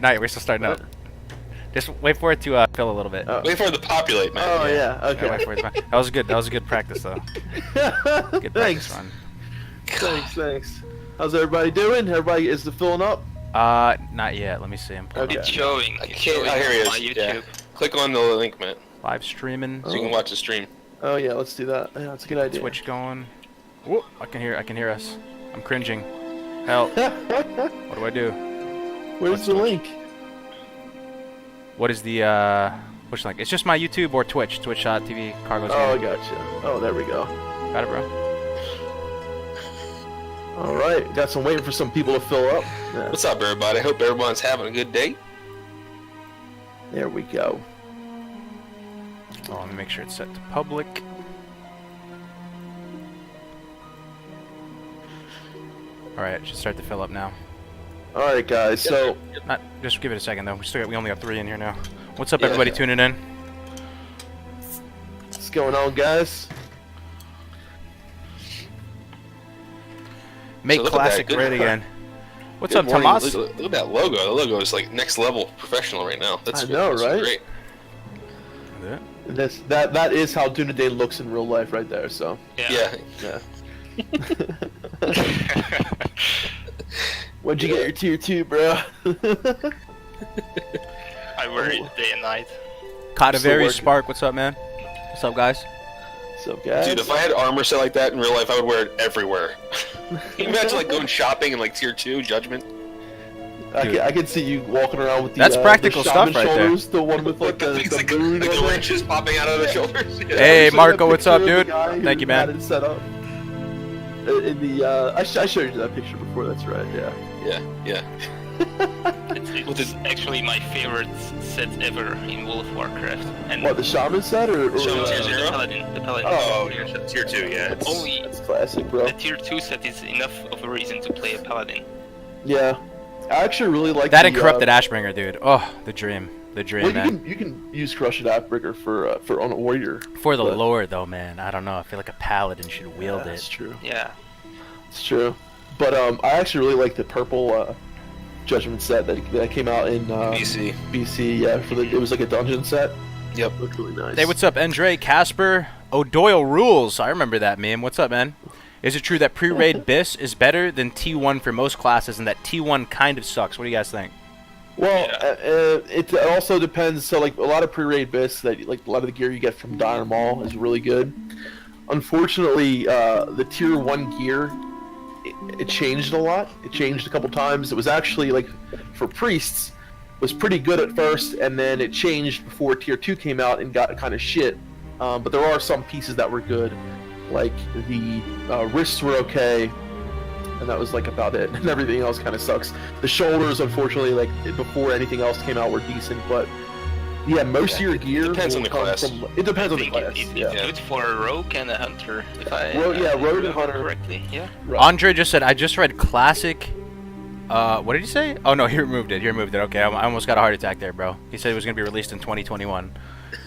Night, we're still starting up. Just wait for it to fill a little bit. Wait for it to populate, man. Oh yeah, okay. Wait for it that was good. That was a good practice, though. Good practice run. Thanks. How's everybody doing? Everybody is filling up? Not yet. Let me see. I'm pulling Okay. It's showing. I can't. Oh, here he on is. my YouTube. Yeah. Click on the link, man, live streaming. so you can watch the stream. Oh yeah, let's do that. Yeah, that's a good idea. Twitch going. Whoop! I can hear us. I'm cringing. Help! What do I do? Where's the link? What is the which link? It's just my YouTube or Twitch. Twitch.tv. Kargoz. Oh, I gotcha. Oh, there we go. Got it, bro. All right, got some waiting for some people to fill up. Yeah. What's up, everybody? Hope everyone's having a good day. There we go. Oh, let me make sure it's set to public. All right, it should start to fill up now. All right, guys. So, Just give it a second though. We only have 3 in here now. What's up, everybody tuning in? what's going on, guys? Make So classic good great again. What's Good up, morning. Tomas? Look at that logo. The logo is like next level professional right now. That's I know, right? Great. That is how Dunedain looks in real life, right there. So, Yeah. When'd you get your tier 2, bro? I wear it day and night. Katavari Spark, what's up, man? What's up, guys? So, guys. Dude, if I had armor set like that in real life, I would wear it everywhere. Can you imagine like going shopping in like tier 2 Judgment? I can see you walking around with the That's practical the stuff shaman right there. shoulders, the one with like the moon like on the there. wrenches popping out of the shoulders. Yeah. Hey, So Marco, that what's up, picture of dude? the guy Thank who you, man. had it set up. In the I showed you that picture before. That's right. Yeah. Yeah. It's actually my favorite set ever in World of Warcraft. And What, the shaman set or Shaman tier the 0? Paladin. The Paladin. Oh, tier 2, yeah. That's, Only that's classic, bro. the tier 2 set is enough of a reason to play a Paladin. Yeah. I actually really like That the, and Corrupted Ashbringer, dude. Oh, the dream. The dream, well, man. you can use Corrupted Ashbringer for on a warrior. For the but- lore, though, man. I don't know. I feel like a paladin should wield That's it. true. Yeah. It's true. But I actually really like the purple Judgment set that came out in BC. BC. Yeah, it was like a dungeon set. Yep. Looked really nice. Hey, what's up, Andre, Casper? O'Doyle rules. I remember that meme. What's up, man? Is it true that pre-raid BIS is better than T1 for most classes and that T1 kind of sucks? What do you guys think? Well, it also depends. So, like, a lot of pre-raid BIS, that like a lot of the gear you get from Dire Maul is really good. Unfortunately, the tier 1 gear, it changed a lot. It changed a couple times. It was actually, like, for priests, was pretty good at first, and then it changed before tier 2 came out and got kind of shit. But there are some pieces that were good. Like, the wrists were okay, and that was, like, about it. And everything else kind of sucks. The shoulders, unfortunately, like, before anything else came out, were decent, but yeah, most of your gear Depends on will the come class. from... It depends on the class, It's yeah. good for a rogue and a hunter, if I Rogue and hunter. correctly. Yeah. Right. Andre just said, I just read classic. What did he say? Oh, no, he removed it. Okay, I almost got a heart attack there, bro. He said it was going to be released in 2021.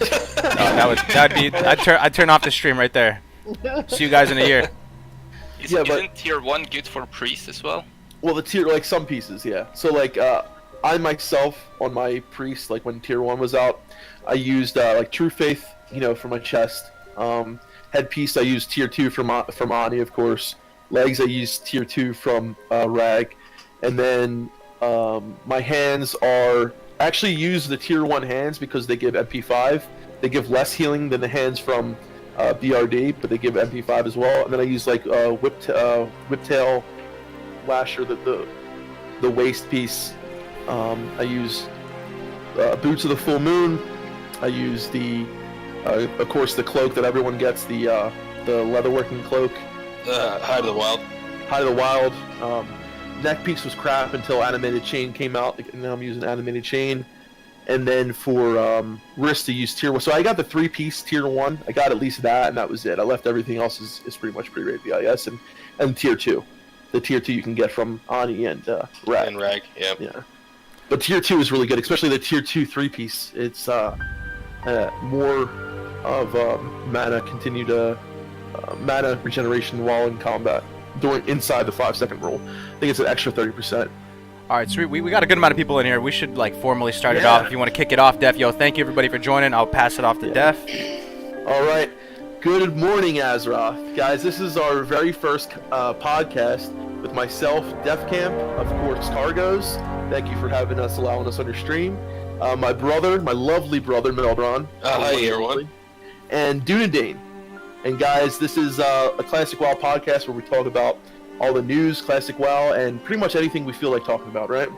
That'd be... I'd turn off the stream right there. See you guys in a year. Isn't tier 1 good for priest as well? Well, the tier, like, some pieces, yeah. So, like, I myself, on my priest, like, when tier 1 was out, I used, like, True Faith, you know, for my chest. Headpiece, I used tier 2 from Ani, of course. Legs, I used tier 2 from Rag. And then, my hands are... I actually use the tier 1 hands because they give MP5. They give less healing than the hands from BRD, but they give MP5 as well. And then I use, like, Whiptail Lasher, the waist piece. I use Boots of the Full Moon. I use of course, the cloak that everyone gets, the leatherworking cloak. Hide of the Wild. Hide of the Wild. Neck piece was crap until Animated Chain came out, and now I'm using Animated Chain. And then for wrist, I use tier 1. So I got the 3-piece tier 1. I got at least that, and that was it. I left everything else is pretty much pre-raid BIS and tier 2. The tier 2 you can get from Ani and Rag. And Rag, yeah. Yeah. But tier 2 is really good, especially the tier 2 3-piece. It's more of mana regeneration while in combat inside the 5-second rule. I think it's an extra 30%. All right, sweet. We got a good amount of people in here. We should like formally start it Yeah. off. If you want to kick it off, Def. Yo, thank you everybody for joining. I'll pass it off to Def. All right. Good morning, Azeroth. Guys, this is our very first podcast with myself, Defcamp, of course, Kargoz. Thank you for allowing us on your stream. My brother, my lovely brother, Melderon. Hi, everyone. And Dunedain. And guys, this is a Classic WoW podcast where we talk about all the news, Classic WoW, and pretty much anything we feel like talking about, right?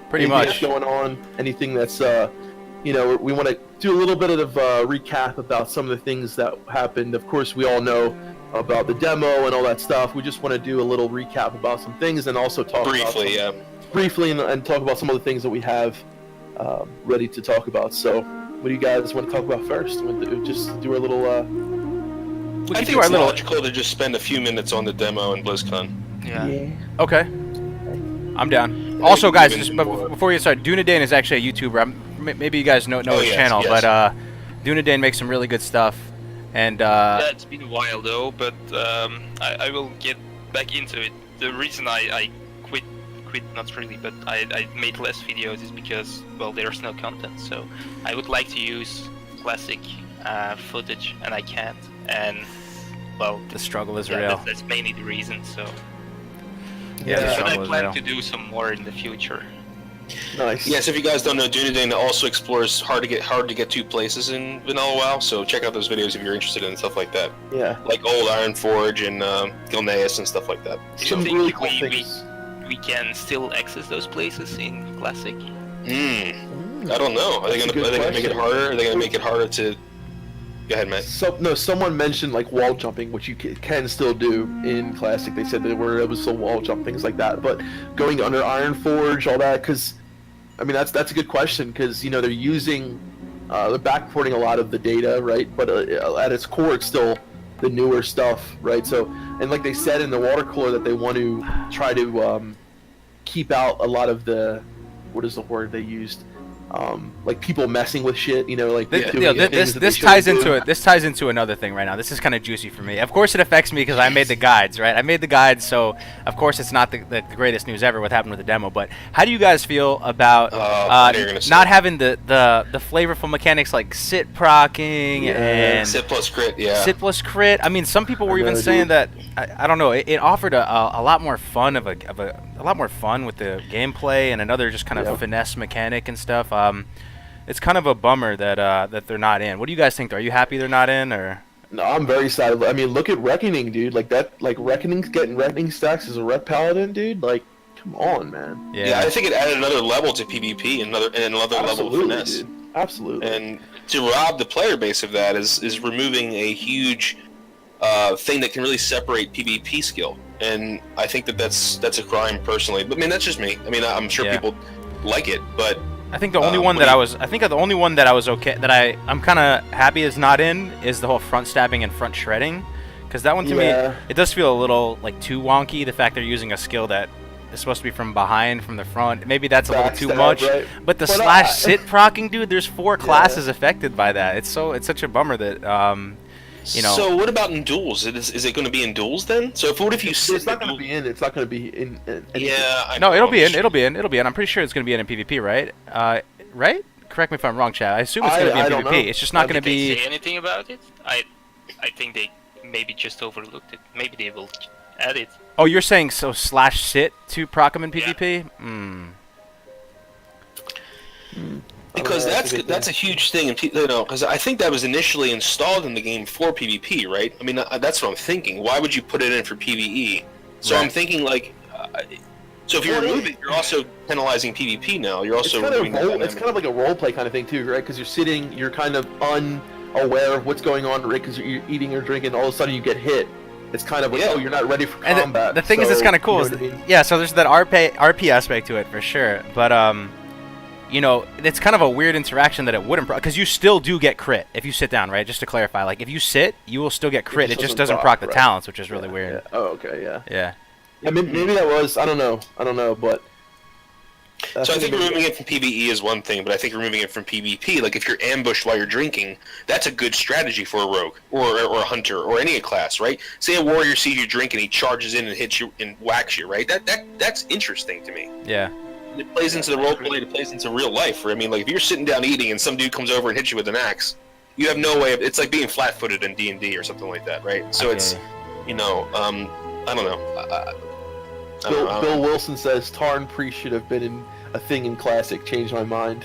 Pretty Anything much. that's going on, anything that's, we want to do a little bit of recap about some of the things that happened. Of course, we all know about the demo and all that stuff. We just want to do a little recap about some things and also talk briefly and talk about some of the things that we have ready to talk about. So, what do you guys want to talk about first? Just do our little... I think it's logical to just spend a few minutes on the demo in BlizzCon. Yeah. Okay. I'm down. Also, guys, just before we get started, Dunedain is actually a YouTuber. Maybe you guys know his channel, yes. but Dunedain makes some really good stuff. And Yeah, it's been a while though, but I will get back into it. The reason I quit not really, but I made less videos is because, well, there's no content. So I would like to use classic footage, and I can't. And well, the struggle is real. That's mainly the reason. So Yeah, the but I struggle is plan real. to do some more in the future. Nice. Yes, if you guys don't know, Dunedain also explores hard to get to places in Vanilla WoW, so check out those videos if you're interested in stuff like that. Yeah. Like Old Ironforge and Gilneas and stuff like that. Do Some you think really cool we things. can still access those places in Classic? I don't know. Are they That's a gonna good make it question. harder? Are they gonna make it harder to... Go ahead, Matt. Someone mentioned like wall jumping, which you can still do in Classic. They said that it was still wall jump, things like that. But going under Ironforge, all that, because I mean that's a good question, because they're using they're backporting a lot of the data, right? But at its core, it's still the newer stuff, right? So, and like they said in the water cooler, that they want to try to keep out a lot of the, what is the word they used? Like people messing with shit, like doing things that they This shouldn't ties do. into it. This ties into another thing right now. This is kind of juicy for me. Of course, it affects me because I made the guides, right? I made the guides, so of course it's not the greatest news ever what happened with the demo. But how do you guys feel about not having the flavorful mechanics like sit procking and Sit plus crit, yeah. sit plus crit? I mean, some people were even know, saying dude. that I don't know. It offered a lot more fun a lot more fun with the gameplay and another just kind of finesse mechanic and stuff. It's kind of a bummer that they're not in. What do you guys think? Are you happy they're not in, or? No, I'm very sad. I mean, look at Reckoning, dude. Like that, like Reckoning's getting Reckoning stacks as a Ret Paladin, dude. Like, come on, man. Yeah, I think it added another level to PvP, another level of finesse. Dude. Absolutely. And to rob the player base of that is removing a huge thing that can really separate PvP skill. And I think that's a crime personally. But I mean, that's just me. I mean, I'm sure people like it, but I think the only one that I was okay, that I'm kind of happy is not in, is the whole front stabbing and front shredding, because that one to me, it does feel a little like too wonky. The fact they're using a skill that is supposed to be from behind, from the front, maybe that's a little too Backstab, much. right? But the But, sit procking, dude, there's 4 classes affected by that. It's such a bummer that So what about in duels? Is it going to be in duels then? So what if you sit? It's not going to be in. It's not going to be in. Yeah, I no, know. it'll be in. I'm pretty sure it's going to be in PvP, right? Right? Correct me if I'm wrong, Chad. I assume it's going to be in I don't PvP. know. It's just not going to Did they be. say anything about it? I think they maybe just overlooked it. Maybe they will add it. Oh, you're saying so /sit to proc him in PvP? Because that's a huge thing, because I think that was initially installed in the game for PvP, right? I mean, that's what I'm thinking. Why would you put it in for PvE? So Right. I'm thinking like, so if you remove it, you're also penalizing PvP now. You're also removing that It's dynamic. kind of like a role play kind of thing too, right? Because you're kind of unaware of what's going on, right? Because you're eating or drinking, all of a sudden you get hit. It's kind of like, oh, you're not ready for And combat. the thing is, it's kind of cool. You know what I mean? Yeah, so there's that RP aspect to it for sure, but it's kind of a weird interaction that it wouldn't, because you still do get crit if you sit down, right? Just to clarify, like if you sit, you will still get crit. It just doesn't proc the right. talents, which is really weird. Yeah. Oh, okay, yeah. Yeah. I mean, maybe that was. I don't know, but. So I think removing it from PvE is one thing, but I think removing it from PvP, like if you're ambushed while you're drinking, that's a good strategy for a rogue or a hunter or any class, right? Say a warrior sees you drink and he charges in and hits you and whacks you, right? That's interesting to me. Yeah. it plays into the role play. It plays into real life. I mean, like if you're sitting down eating and some dude comes over and hits you with an axe, you have no way of. It's like being flat-footed in D&D or something like that, right? So it's, you know, I don't know. Bill Wilson says Tarn Priest should have been in a thing in Classic. Changed my mind.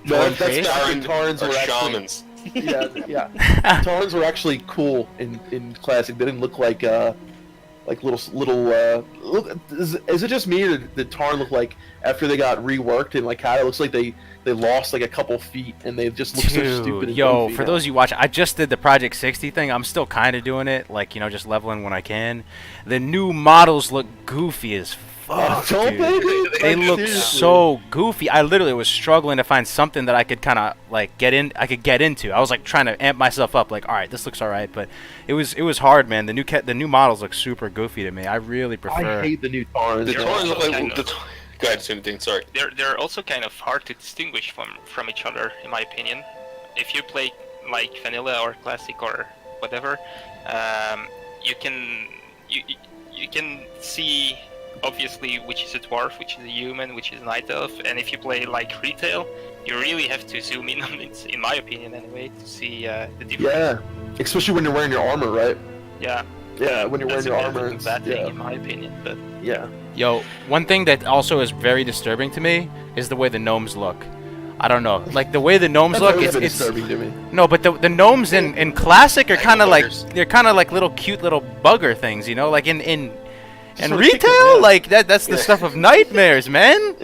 No, that's back when Tarns were actually shamans. yeah. Tarns were actually cool in Classic. They didn't look like little. Is it just me, or did Tarn look like after they got reworked and like how it looks like they lost like a couple feet and they just look so stupid. And yo, goofy for now. those of you watching, I just did the Project 60 thing. I'm still kind of doing it, like, you know, just leveling when I can. The new models look goofy as fuck, Don't dude. they, dude? They Like, look seriously. so goofy. I literally was struggling to find something that I could kind of like get into. I was like trying to amp myself up, like, all right, this looks all right, but it was hard, man. The new models look super goofy to me. I really prefer. I hate the new Tarns. The They're Tarns look also like. kind of- Go ahead, Dunedain, sorry. They're also kind of hard to distinguish from each other, in my opinion. If you play like vanilla or classic or whatever, you can see obviously which is a dwarf, which is a human, which is a night elf, and if you play like retail, you really have to zoom in on it, in my opinion anyway, to see the difference. Yeah, especially when you're wearing your armor, right? Yeah. Yeah, when you're wearing That's your a bit armor. of a bad thing, Yeah, in my opinion, but yeah. Yo, one thing that also is very disturbing to me is the way the gnomes look. I don't know, like the way the gnomes That's look. always It's been disturbing to me. no, but the gnomes in classic are kind of like buggers. they're kind of like little cute little bugger things, you know, like in Just retail, little chickens, yeah. like that's the stuff of nightmares, man.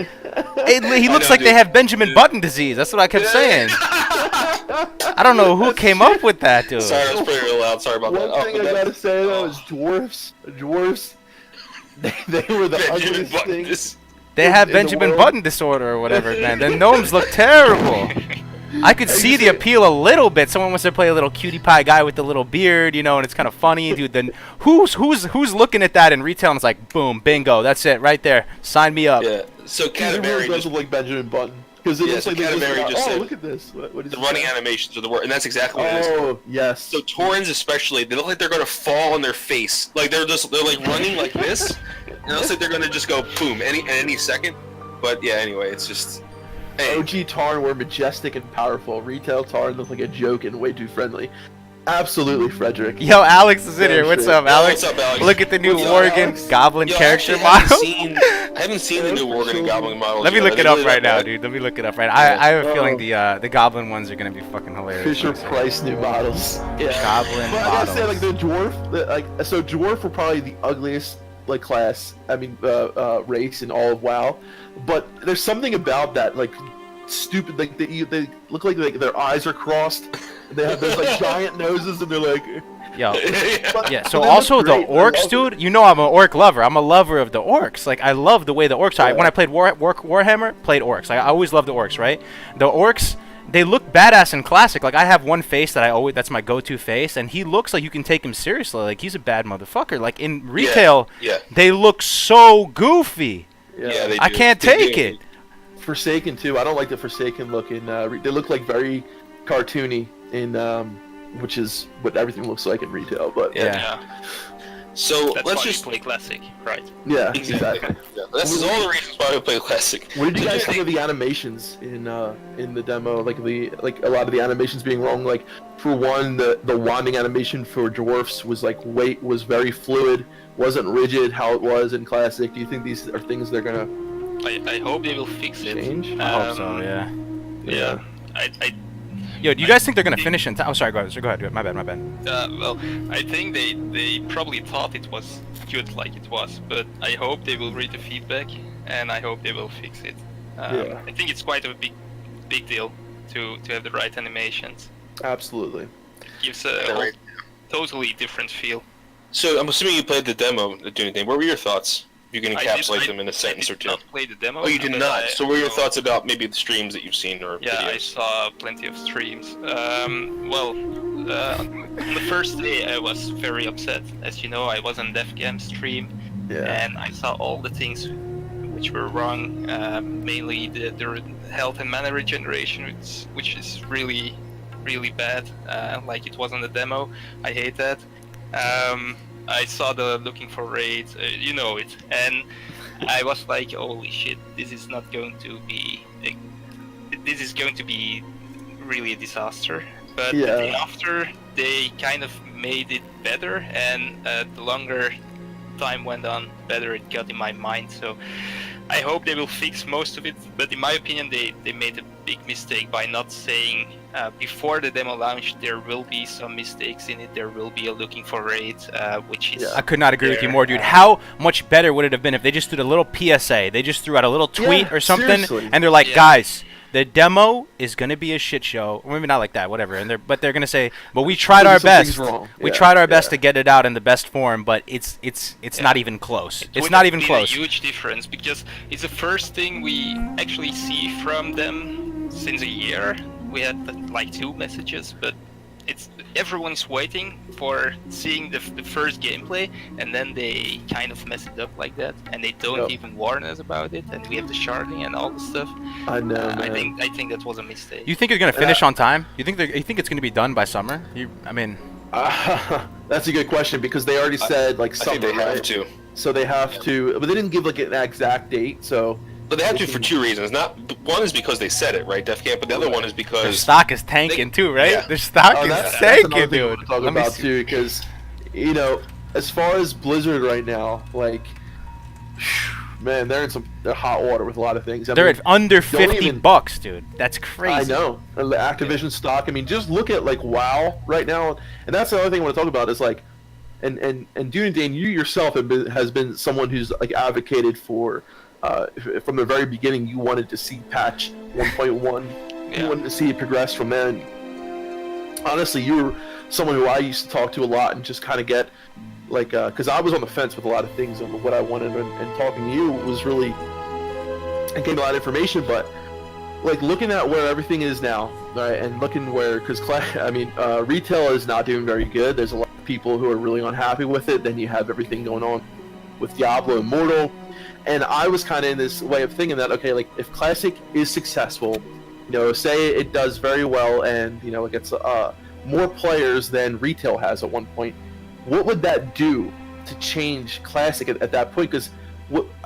He looks know, like they dude. have Benjamin Button disease. That's what I kept saying. I don't know who came up with that, dude. Sorry, that was pretty real loud. Sorry about One that. thing I gotta say though is dwarfs, they were the Benjamin ugliest Button, thing. this- They have in the Benjamin world. Button disorder or whatever, man. The gnomes look terrible. I could see the appeal a little bit. Someone wants to play a little cutie pie guy with the little beard, you know, and it's kind of funny, dude. Then who's looking at that in retail and it's like, boom, bingo, that's it, right there. Sign me up. Yeah. So It really Katamari does just look like Benjamin Button because it Yeah, looks so like they just, Katamari just oh said look at this. What is the this? running animations are the worst, and that's exactly what it is. Oh yes. So Taurens especially, they look like they're gonna fall on their face. Like they're like running like this, and it looks like they're gonna just go boom any second. But yeah, anyway, it's just hey, OG Tarn were majestic and powerful. Retail Tarn looked like a joke and way too friendly. Absolutely, Frederick. Yo, Alex is in Yeah, here. What's sure. up, Alex? What's up, Alex? Look at the new What's up, Worgen Alex? Goblin Yo, character actually, model. I haven't seen the new Worgen and Goblin models. Let me yet. look Are it they up really right that now, bad? dude. Let me look it up right now. I have a feeling the Goblin ones are gonna be fucking hilarious. Fisher Price new models. Yeah. Goblin But I gotta say, like models. the dwarf, so dwarf were probably the ugliest like class. I mean, race in all of WoW. But there's something about that, like stupid. Like they look like their eyes are crossed. They have those like giant noses, and they're like. Yo. But- Yeah, but so they also look the great. I orcs, love it. dude. You know I'm an orc lover. I'm a lover of the orcs. Like I love the way the orcs are. Yeah. When I played Warhammer, played orcs. Like, I always loved the orcs, right? The orcs, they look badass in classic. Like I have one face that that's my go-to face, and he looks like you can take him seriously. Like he's a bad motherfucker. Like in retail, Yeah. they look so goofy. Yeah, they do. I can't They take do. it. Forsaken too. I don't like the Forsaken look in. They look like very cartoony in, which is what everything looks like in retail. But Yeah. yeah, So that's let's why just you play classic, right? yeah, exactly. exactly. Yeah, this is all the reasons why we play classic. What did you So guys do think of the animations in the demo? Like a lot of the animations being wrong. Like for one, the wanding animation for dwarfs was was very fluid, wasn't rigid how it was in classic. Do you think these are things they're gonna I hope they will fix it. change? I hope so. Yeah. Yeah. I Yo, do you guys think they're gonna finish in time? Oh, sorry. Go ahead. My bad. well, I think they probably thought it was good like it was, but I hope they will read the feedback and I hope they will fix it. Yeah. I think it's quite a big deal to have the right animations. Absolutely. Gives Yeah, a right. totally different feel. So I'm assuming you played the demo, the Dunedain. What were your thoughts? You can encapsulate them in a sentence or I did two. not play the demo. Oh, you did but not. So what are your know- thoughts about maybe the streams that you've seen or Yeah, I videos? saw plenty of streams. On the first day I was very upset. As you know, I was on Defcamp stream, Yeah. and I saw all the things which were wrong. Mainly the health and mana regeneration, which is really bad. Like it was on the demo. I hate that. I saw the looking for raids, you know it, and I was like, holy shit, this is going to be really a disaster. But the day after, they kind of made it better, and the longer time went on, better it got in my mind. So I hope they will fix most of it. But in my opinion, they made a big mistake by not saying before the demo launch there will be some mistakes in it. There will be a looking for raid, which is. I could not agree with you more, dude. How much better would it have been if they just did a little PSA? They just threw out a little tweet or something, seriously. and they're like, guys, the demo is gonna be a shit show. Or maybe not like that, whatever. And they're gonna say, but we tried our best. We tried our best to get it out in the best form, but it's not even close. It's not even close. A huge difference because it's the first thing we actually see from them since a year. We had like 2 messages, but everyone's waiting for seeing the first gameplay, and then they kind of mess it up like that, and they don't even warn us about it, and we have the sharding and all the stuff. I know, man. I think that was a mistake. You think they're gonna finish on time? You think it's gonna be done by summer? That's a good question because they already said like summer. I think they have to. So they have to, but they didn't give like an exact date. So. But they have to for 2 reasons. One is because they said it, right, Defcamp, but the other one is because their stock is tanking too, right? Their stock is tanking, dude. Talk about too, because as far as Blizzard right now, like, man, they're in they're hot water with a lot of things. They're at under $50, dude. That's crazy. I know. The Activision stock. I mean, just look at like WoW right now, and that's the other thing I want to talk about is like, and Dunedain, you yourself has been someone who's like advocated for. From the very beginning, you wanted to see patch 1.1. You wanted to see it progress from there. And honestly, you were someone who I used to talk to a lot and just kind of get, like, because I was on the fence with a lot of things and what I wanted, and talking to you was really, it gave me a lot of information, but, like, looking at where everything is now, right, and looking where, because, retail is not doing very good. There's a lot of people who are really unhappy with it. Then you have everything going on with Diablo Immortal. And I was kind of in this way of thinking that, okay, like, if Classic is successful, say it does very well and, it gets more players than retail has at one point, what would that do to change Classic at that point? Because,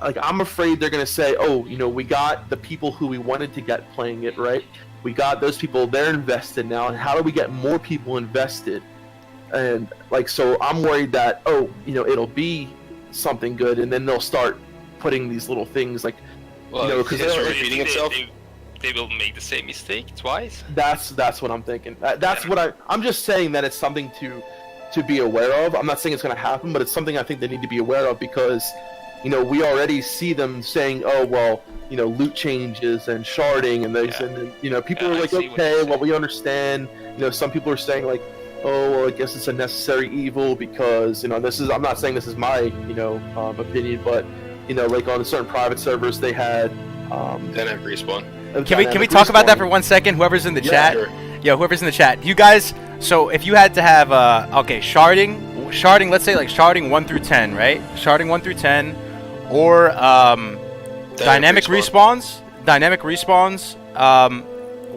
I'm afraid they're going to say, oh, we got the people who we wanted to get playing it, right? We got those people, they're invested now, and how do we get more people invested? And, so I'm worried that, it'll be something good, and then they'll start putting these little things because they're repeating itself. They will make the same mistake twice. That's what I'm thinking. That's what I'm just saying that it's something to be aware of. I'm not saying it's going to happen, but it's something I think they need to be aware of because we already see them saying, oh well, loot changes and sharding and those, and people are like, okay, well, we understand. Some people are saying like, oh well, I guess it's a necessary evil because this is. I'm not saying this is my opinion, but. Like on certain private servers, they had dynamic respawn. Can we talk about that for 1 second? Whoever's in the chat, sure. Whoever's in the chat, you guys. So if you had to have sharding, let's say like sharding 1 through 10, right? Sharding 1 through 10, or dynamic respawns,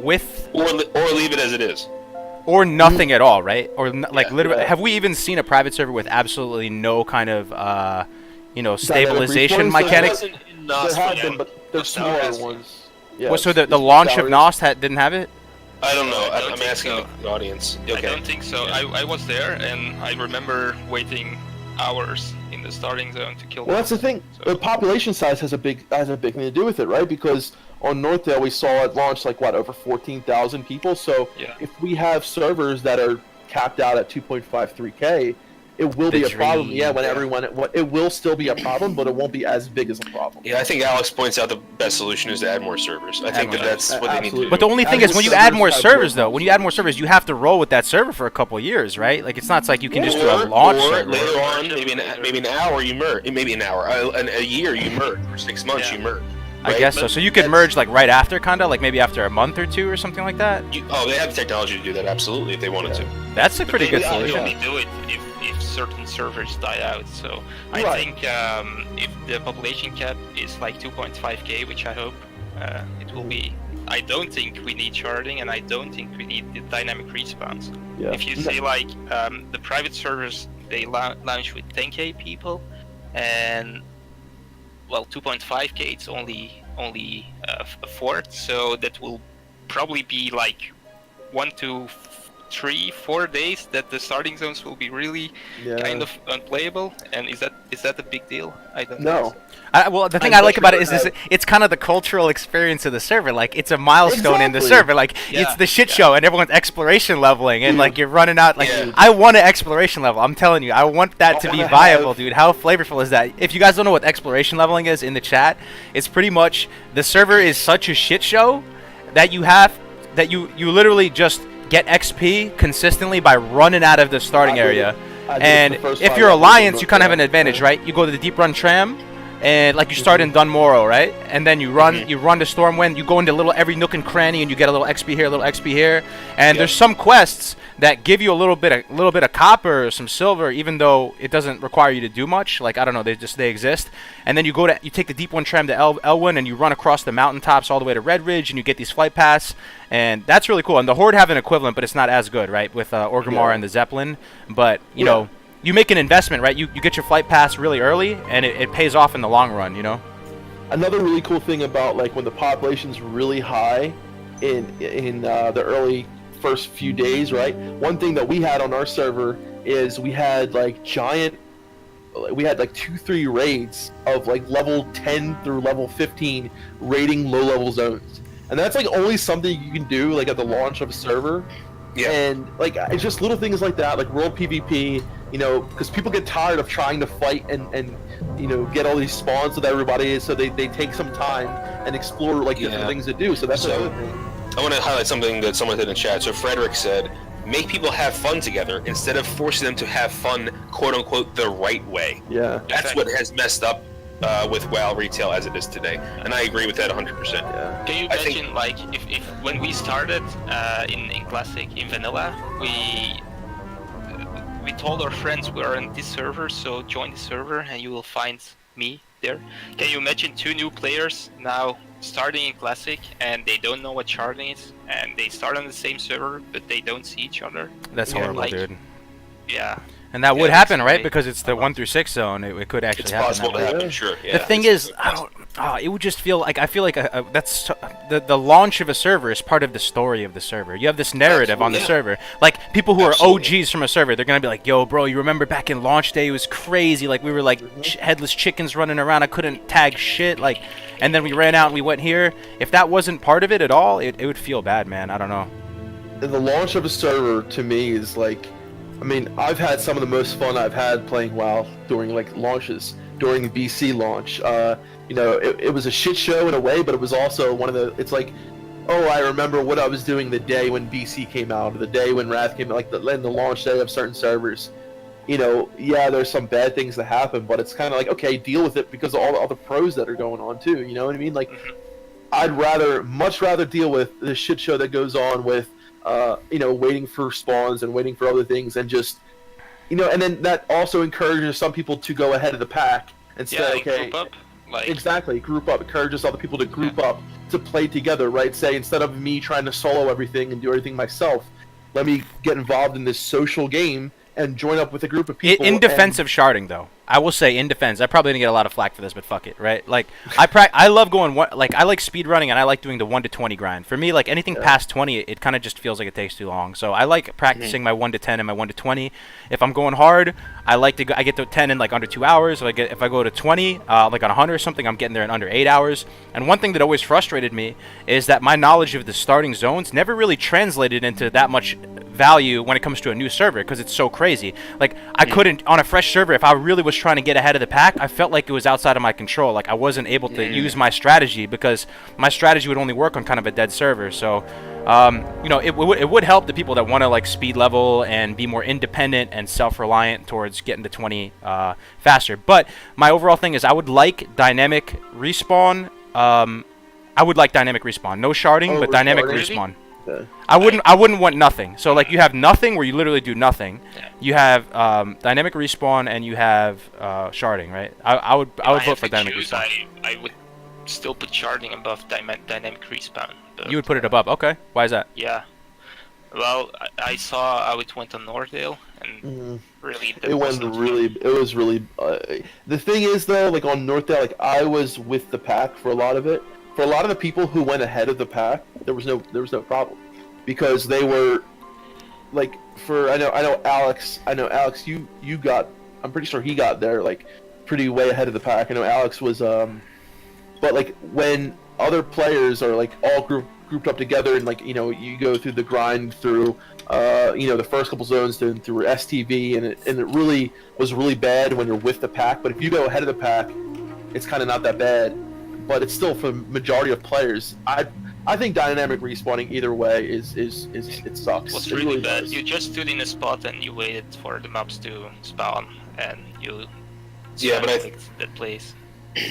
with or leave it as it is, or nothing at all, right? Or literally, have we even seen a private server with absolutely no kind of stabilization mechanics? There have been, but there's smaller ones. Yeah. So the launch of Nost didn't have it? I don't know. I don't I'm asking the audience. Okay. I don't think so. I was there, and I remember waiting hours in the starting zone to kill. Well, that's the thing. So. The population size has a big thing to do with it, right? Because on Northdale we saw it launch over 14,000 people. So if we have servers that are capped out at 2.53K. It will be a problem, it will still be a problem, but it won't be as big as a problem. Yeah, I think Alex points out the best solution is to add more servers. I think that's what they need to do. But the only thing is, when you add more servers, you have to roll with that server for a couple of years, right? Like, it's not like you can just do a launch server. Later on, maybe an hour you merge, maybe an hour, a year you merge, or 6 months you merge. Right? I guess so. So you could merge right after, maybe after a month or two or something like that? They have the technology to do that, absolutely, if they wanted to. That's a pretty good solution. They only do it if certain servers die out. So I think if the population cap is 2.5k, which I hope it will be, I don't think we need sharding, and I don't think we need the dynamic respawns. Yeah. If you say the private servers, they launch with 10k people, and well, 2.5k. It's only a fourth, so that will probably be like 1 to 3, 4 days that the starting zones will be really kind of unplayable. And is that a big deal? I don't know. Well, the thing I like about it is it's kind of the cultural experience of the server. Like, it's a milestone in the server. Like, it's the shit show, and everyone's exploration leveling, and like you're running out. Like, I want an exploration level. I'm telling you, I want that to be viable, dude. How flavorful is that? If you guys don't know what exploration leveling is in the chat, it's pretty much the server is such a shit show that you literally just get XP consistently by running out of the starting area. And if you're Alliance, you kind of have an advantage, right? You go to the deep run tram, and like you start in Dunmorrow, right? And then you run to Stormwind. You go into every nook and cranny, and you get a little XP here, a little XP here. And there's some quests that give you a little bit of copper or some silver, even though it doesn't require you to do much. Like, I don't know, they exist. And then you take the deep one tram to Elwyn, and you run across the mountaintops all the way to Red Ridge, and you get these flight paths, and that's really cool. And the Horde have an equivalent, but it's not as good, right? With Orgrimmar and the Zeppelin, but you know. You make an investment, right? You get your flight pass really early, and it pays off in the long run, you know? Another really cool thing about, like, when the population's really high in the early first few days, right? One thing that we had on our server is we had, like, 2-3 raids of, like, level 10 through level 15 raiding low-level zones. And that's, like, only something you can do, like, at the launch of a server. Yeah. And, like, it's just little things like that, like world PvP, you know, because people get tired of trying to fight and you know, get all these spawns with everybody, so they take some time and explore, like, different things to do. So that's another thing. I want to highlight something that someone said in chat. So Frederick said, make people have fun together instead of forcing them to have fun, quote-unquote, the right way. Yeah. That's what has messed up with WoW retail as it is today, and I agree with that 100%. Yeah. Can you imagine, like, if when we started in Classic, in Vanilla, we told our friends we are in this server, so join the server and you will find me there. Can you imagine 2 new players now starting in Classic, and they don't know what sharding is, and they start on the same server, but they don't see each other? That's horrible, dude. Yeah. And that would happen, right? Because it's the 1 through 6 zone. It could actually happen. It's possible to happen, sure. The thing is, it would just feel like that's the launch of a server is part of the story of the server. You have this narrative on the server. Like, people who are OGs from a server, they're gonna be like, "Yo, bro, you remember back in launch day? It was crazy. Like, we were like headless chickens running around. I couldn't tag shit. Like, and then we ran out and we went here. If that wasn't part of it at all, it would feel bad, man. I don't know." The launch of a server to me is like, I mean, I've had some of the most fun I've had playing WoW during, like, launches, during the BC launch. You know, it was a shit show in a way, but it was also one of the, it's like, oh, I remember what I was doing the day when BC came out, or the day when Wrath came out, like the launch day of certain servers. You know, yeah, there's some bad things that happen, but it's kind of like, okay, deal with it because of all the other pros that are going on too, you know what I mean? Like, I'd much rather deal with the shit show that goes on with, you know, waiting for spawns and waiting for other things, and just, you know, and then that also encourages some people to go ahead of the pack and say, okay, group up. Like, exactly, group up, encourages other people to group up to play together, right? Say, instead of me trying to solo everything and do everything myself, let me get involved in this social game and join up with a group of people. In defense of sharding, though, I will say, in defense, I probably didn't get a lot of flack for this, but fuck it, right? Like, I love going I like speed running, and I like doing the 1 to 20 grind. For me, like, anything past 20, it kind of just feels like it takes too long. So I like practicing my 1 to 10 and my 1 to 20. If I'm going hard, I get to 10 in like under 2 hours. If I go to 20, like on 100 or something, I'm getting there in under 8 hours. And one thing that always frustrated me is that my knowledge of the starting zones never really translated into that much value when it comes to a new server, because it's so crazy. Like, I couldn't, on a fresh server, if I really was trying to get ahead of the pack, I felt like it was outside of my control. Like, I wasn't able to use my strategy, because my strategy would only work on kind of a dead server. So you know, it would help the people that want to, like, speed level and be more independent and self-reliant towards getting to 20 faster. But my overall thing is, I would like dynamic respawn. I would like dynamic respawn. No sharding, but dynamic respawn. Okay. I wouldn't want nothing. So, like, you have nothing where you literally do nothing. Yeah. You have dynamic respawn, and you have sharding, right? I would vote for dynamic respawn. I would still put sharding above dynamic respawn. You would put it above. Okay. Why is that? Yeah. Well, I saw how it went on Northdale, and really, It was really. The thing is, though, like on Northdale, like I was with the pack for a lot of it. For a lot of the people who went ahead of the pack, there was no problem, because they were, like, I know Alex. You got. I'm pretty sure he got there like pretty way ahead of the pack. I know Alex was. But like when other players are like all grouped up together, and like you go through the grind through the first couple zones through STV, and it really was really bad when you're with the pack. But if you go ahead of the pack, it's kind of not that bad. But it's still, for the majority of players, I think dynamic respawning either way is it sucks. What's It really bad? does. You just stood in a spot and you waited for the mobs to spawn, and you. Yeah, but I think that place.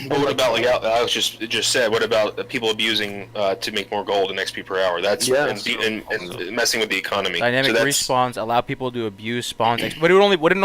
But what about, like Alex just said, what about people abusing to make more gold and XP per hour? That's and messing with the economy. Dynamic respawns allow people to abuse spawns, but wouldn't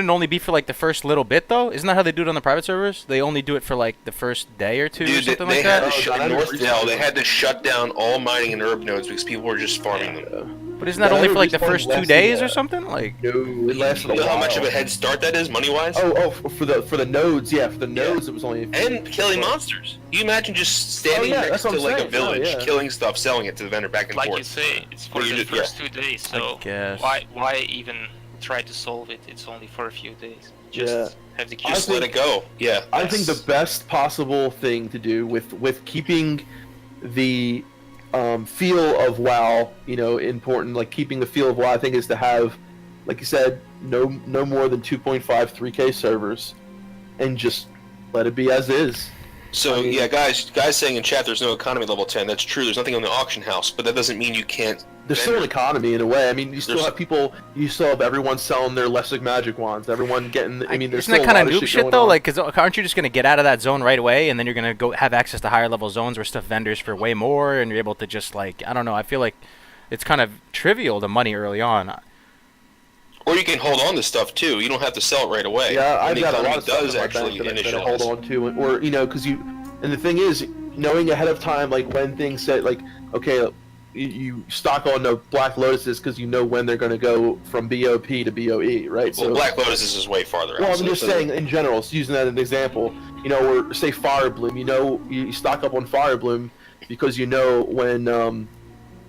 it only be for like the first little bit though? Isn't that how they do it on the private servers? They only do it for like the first day or two or something like that. In Northdale, they had to shut down all mining and herb nodes because people were just farming them. But isn't that only for like the first 2 days or something? Like, No, it lasted a You know while. how much of a head start that is money wise? Oh, for the nodes, yeah, for the nodes it was only. And killing monsters. You imagine just standing yeah, next that's what to I'm like a saying. village, Yeah. killing stuff, selling it to the vendor back and Like forth. you say, it's for Well, you the did- first 2 days, so guess. why even try to solve it? It's only for a few days. Just have the queue. Just let it go. Yeah. I think the best possible thing to do with keeping the feel of WoW, important, like keeping the feel of WoW, I think, is to have, like you said, no more than 2.5, 3K servers, and just let it be as is. So yeah, guys saying in chat there's no economy level 10. That's true. There's nothing on the auction house, but that doesn't mean you can't. There's still an economy in a way. I mean, you still have people. You still have everyone selling their Lessig magic wands. Everyone getting. I mean, there's isn't that still kind a of lot noob of shit going though? on. Like, cause aren't you just gonna get out of that zone right away, and then you're gonna go have access to higher level zones where stuff vendors for way more, and you're able to just like, I don't know. I feel like it's kind of trivial the money early on. Or you can hold on to stuff too. You don't have to sell it right away. Yeah, And I've the got a economy lot of stuff does in my actually bank that I initialize. hold on to, or because you. And the thing is, knowing ahead of time, like when things say, like, okay, you stock on the Black Lotuses because you know when they're going to go from BOP to BOE, right? Well, Black Lotus is way farther out. Well, I'm so just it doesn't- saying in general, so using that as an example, or say Fire Bloom, you stock up on Fire Bloom because when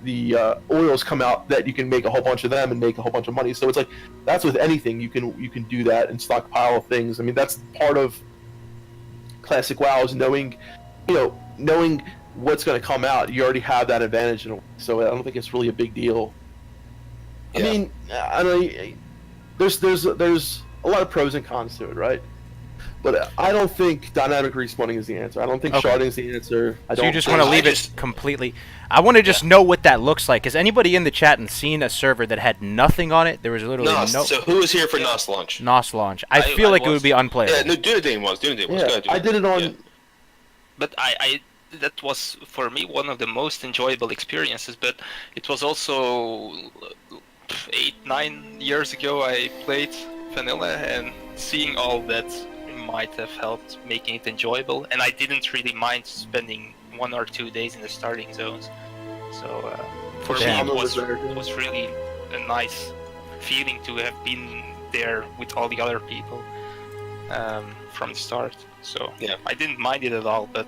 the oils come out that you can make a whole bunch of them and make a whole bunch of money. So it's like, that's with anything, you can do that and stockpile things. I mean, that's part of Classic WoW is knowing what's going to come out. You already have that advantage, so I don't think it's really a big deal. Yeah. I mean, I know there's a lot of pros and cons to it, right? But I don't think dynamic respawning is the answer. I don't think Okay. sharding is the answer. So you just want to I leave just- it completely. I want to just know what that looks like. Has anybody in the chat and seen a server that had nothing on it? There was literally Nos. no So who was here for Nos launch? NOS launch. I feel like it would be unplayable. Yeah, no, Dunedain was. Dunedain was. Go Yeah, ahead, I did it on. Yeah. But I that was for me one of the most enjoyable experiences. But it was also 8-9 years ago I played vanilla, and seeing all that might have helped making it enjoyable. And I didn't really mind spending 1 or 2 days in the starting zones. So for me Damn. it was really a nice feeling to have been there with all the other people from the start. So Yeah. I didn't mind it at all. But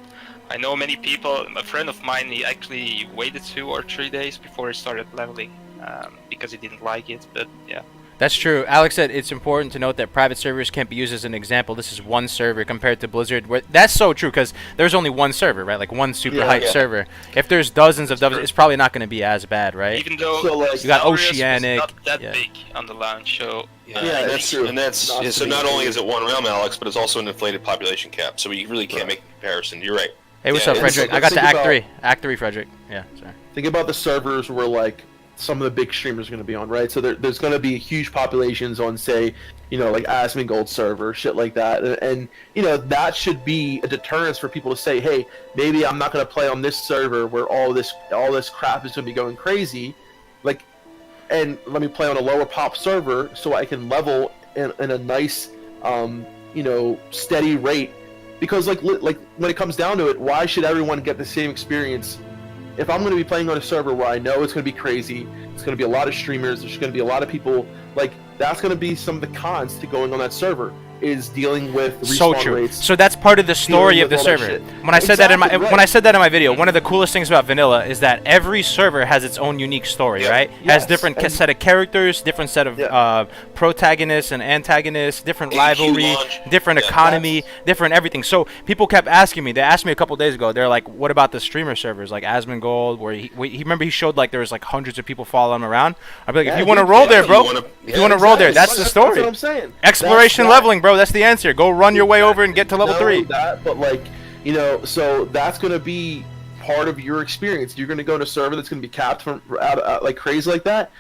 I know many people. A friend of mine, he actually waited 2 or 3 days before he started leveling because he didn't like it. But yeah. That's true. Alex said it's important to note that private servers can't be used as an example. This is one server compared to Blizzard. That's so true because there's only one server, right? Like one super hyped server. If there's dozens of it's probably not going to be as bad, right? Even though So, like, you got Valrius Oceanic. was not that Yeah. big on the launch, so Yeah, Yeah, and that's true. And that's Not so. to Not be- only is it one realm, Alex, but it's also an inflated population cap. So we really can't make a comparison. You're right. Hey, what's Yeah, up, it's- Frederick? I let's got to think Act about- 3. Act 3, Frederick. Yeah, sorry. Think about the servers where like some of the big streamers are going to be on, right? So there's going to be huge populations on, say, like Asmongold server, shit like that, and that should be a deterrence for people to say, hey, maybe I'm not going to play on this server where all this crap is going to be going crazy, like, and let me play on a lower pop server so I can level in a nice, steady rate, because like when it comes down to it, why should everyone get the same experience if I'm going to be playing on a server where I know it's going to be crazy, it's going to be a lot of streamers, there's going to be a lot of people, like, that's going to be some of the cons to going on that server, is dealing with So respawn true. rates. So that's part of the story of the with all that server. shit. When I said that in my Exactly, right. when I said that in my video, one of the coolest things about vanilla is that every server has its own unique story, Yeah. right? Yes, Has different and- set of characters, different set of Yeah. protagonists and antagonists, different AQ rivalry, launch. different Yeah, economy, different everything. So people kept asking me. They asked me a couple days ago. They're like, "What about the streamer servers like Asmongold, where he remember he showed like there was like hundreds of people following him around?" I'd be like, Yeah, "If you want to dude, roll yeah, there, you bro. wanna- If you want to roll there, that's the That's story. what I'm saying. Exploration That's leveling, bro. That's the answer. Go run your way over and get to level not 3. only that, but like, you know, so that's going to be part of your experience. You're going to go to a server that's going to be capped from out like crazy like that.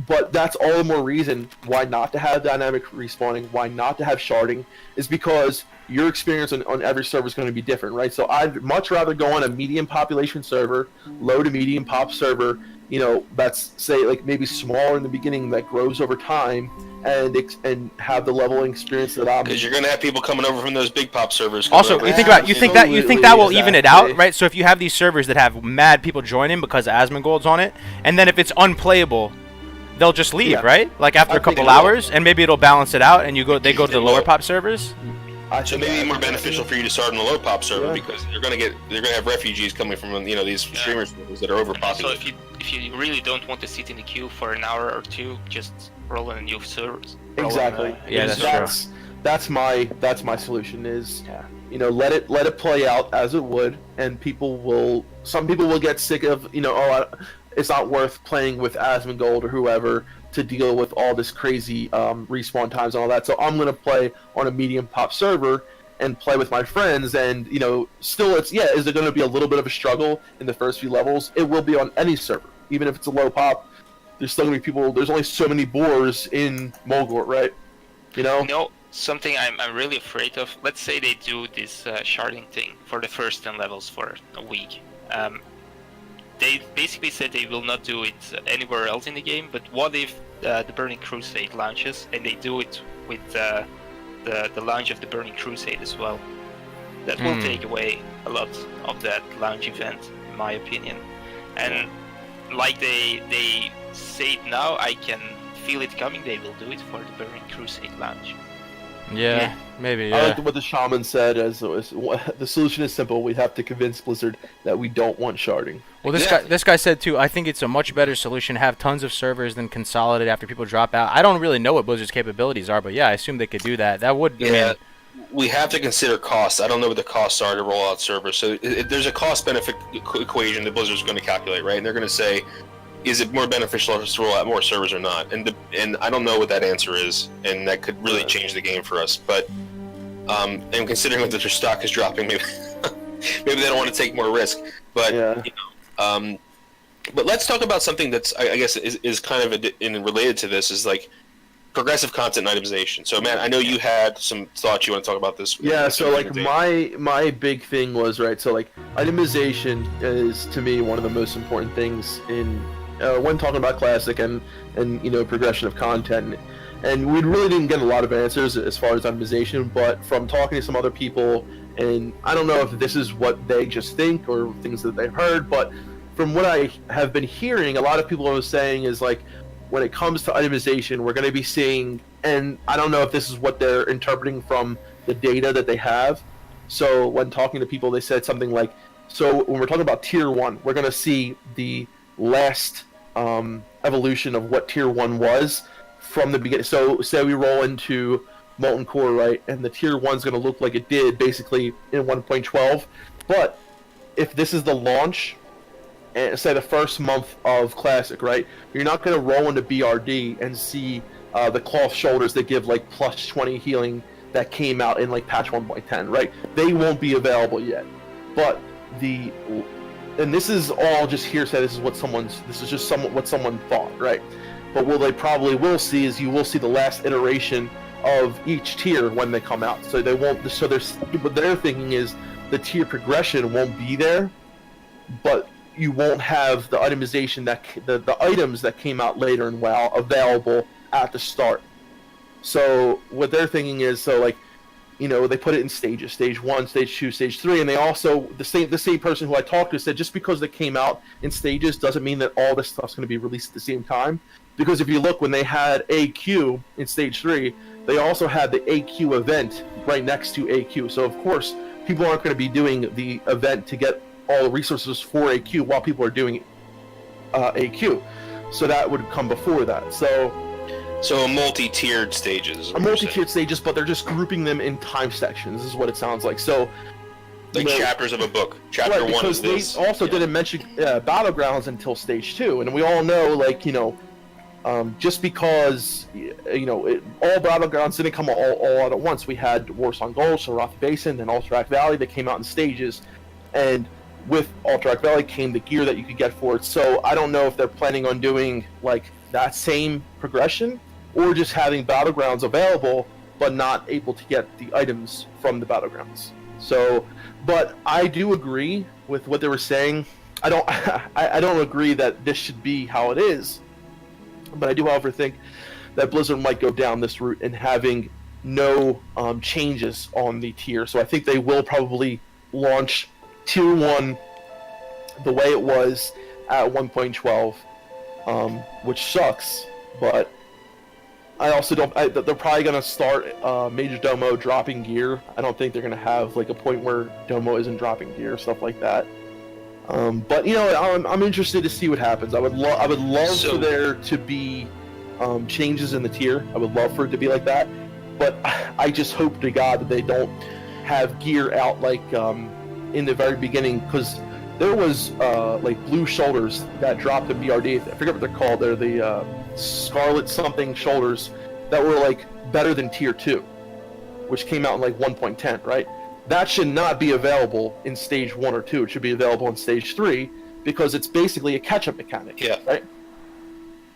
But that's all the more reason why not to have dynamic respawning, why not to have sharding, is because your experience on every server is going to be different, right? So I'd much rather go on a medium population server, low to medium pop server, you know, that's, say, like maybe smaller in the beginning that grows over time, and have the leveling experience that I'm. Because you're going to have people coming over from those big pop servers. coming Also, over. you think about you think that will even it Absolutely, out, right? So if you have these servers that have mad people joining because Asmongold's on it, and then if it's unplayable, they'll just leave, Yeah. right? Like after I a think couple it will. hours, and maybe it'll balance it out, and they go to the They lower will. pop servers. So maybe more beneficial for you to start on the low pop server Yeah. because they're going to have refugees coming from these streamer servers that are So overpopulated. if you really don't want to sit in the queue for an hour or two, just roll on a new server. Exactly. Yeah, that's true. That's my solution. Is Yeah. you know, let it play out as it would, and some people will get sick of, you know, it's not worth playing with Asmongold or whoever to deal with all this crazy respawn times and all that. So I'm gonna play on a medium pop server and play with my friends, and you know, still is it going to be a little bit of a struggle in the first few levels? It will be on any server, even if it's a low pop. There's still gonna be people. There's only so many boars in Mulgort, right? You know. You know, something I'm really afraid of. Let's say they do this sharding thing for the first 10 levels for a week. They basically said they will not do it anywhere else in the game. But what if the Burning Crusade launches and they do it with the launch of the Burning Crusade as well? That will take away a lot of that launch event, in my opinion. And like they say it now, I can feel it coming. They will do it for the Burning Crusade launch. Yeah, maybe. I Yeah. like what the shaman said. As the solution is simple: we have to convince Blizzard that we don't want sharding. Well, Exactly. this guy said too. I think it's a much better solution to have tons of servers than consolidate after people drop out. I don't really know what Blizzard's capabilities are, but yeah, I assume they could do that. That would. Yeah, we have to consider costs. I don't know what the costs are to roll out servers. So there's a cost-benefit equation that Blizzard's going to calculate, right? And they're going to say, is it more beneficial to roll out more servers or not? And I don't know what that answer is, and that could really change the game for us. But and considering that their stock is dropping, maybe maybe they don't want to take more risk. But Yeah. but let's talk about something that's I guess is kind of related to this, is like progressive content itemization. So, Matt, I know you had some thoughts you want to talk about this. Yeah, so like my big thing was, right, so like itemization is to me one of the most important things in when talking about classic and you know, progression of content. And we really didn't get a lot of answers as far as itemization, but from talking to some other people, and I don't know if this is what they just think or things that they've heard, but from what I have been hearing, a lot of people are saying is like, when it comes to itemization, we're going to be seeing, and I don't know if this is what they're interpreting from the data that they have. So when talking to people, they said something like, so when we're talking about tier 1, we're going to see the last evolution of what tier 1 was from the beginning. So say we roll into Molten Core, right, and the tier 1 is going to look like it did basically in 1.12. But if this is the launch, and say the first month of Classic, right? You're not going to roll into BRD and see the cloth shoulders that give like plus 20 healing that came out in like patch 1.10, right? They won't be available yet. But and this is all just hearsay. This is just what someone thought, right? But what they probably will see is you will see the last iteration of each tier when they come out. So they won't. So what they're thinking is the tier progression won't be there, but you won't have the itemization that the items that came out later in WoW available at the start. So what they're thinking is, so like they put it in stages: stage 1, stage 2, stage 3, and they also the same person who I talked to said just because they came out in stages doesn't mean that all this stuff's going to be released at the same time. Because if you look, when they had AQ in stage 3, they also had the AQ event right next to AQ. So of course, people aren't going to be doing the event to get all the resources for AQ while people are doing AQ. So that would come before that. So a multi-tiered stages. A multi-tiered stages, but they're just grouping them in time sections. Is what it sounds like. So, like chapters of a book. Chapter 1 is this. Because they also didn't mention battlegrounds until stage 2, and we all know, just because all battlegrounds didn't come all out at once. We had Warsong Gulch, Azeroth Basin, then Alterac Valley. They came out in stages, and with Alterac Valley came the gear that you could get for it. So I don't know if they're planning on doing that same progression, or just having battlegrounds available but not able to get the items from the battlegrounds. So, but I do agree with what they were saying. I don't agree that this should be how it is, but I do, however, think that Blizzard might go down this route and having no changes on the tier. So I think they will probably launch Tier 1 the way it was at 1.12, which sucks, but I also don't. They're probably going to start Major Domo dropping gear. I don't think they're going to have a point where Domo isn't dropping gear, stuff like that. But I'm interested to see what happens. I would love for there to be changes in the tier. I would love for it to be like that. But I just hope to God that they don't have gear out in the very beginning, because there was blue shoulders that dropped in BRD. I forget what they're called. They're the Scarlet something shoulders that were better than tier 2, which came out in 1.10, right? That should not be available in stage 1 or 2. It should be available in stage 3 because it's basically a catch-up mechanic. Yeah. Right?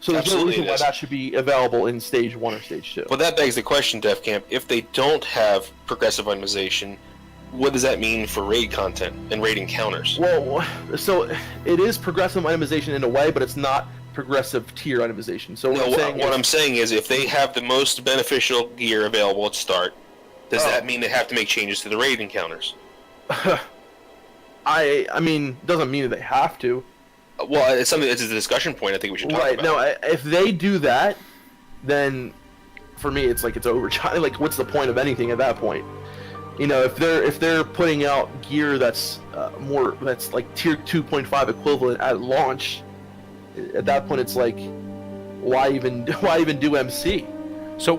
So there's no reason why that should be available in stage 1 or stage 2. Well, that begs the question, Defcamp. If they don't have progressive itemization, what does that mean for raid content and raid encounters? Well, so it is progressive itemization in a way, but it's not progressive tier itemization. So what I'm saying is if they have the most beneficial gear available at start, does that mean they have to make changes to the raid encounters? I mean, doesn't mean that they have to. Well, it's a discussion point I think we should talk about. No, if they do that, then for me it's it's over. What's the point of anything at that point? If they're putting out gear that's that's tier 2.5 equivalent at launch, at that point it's why even do MC? So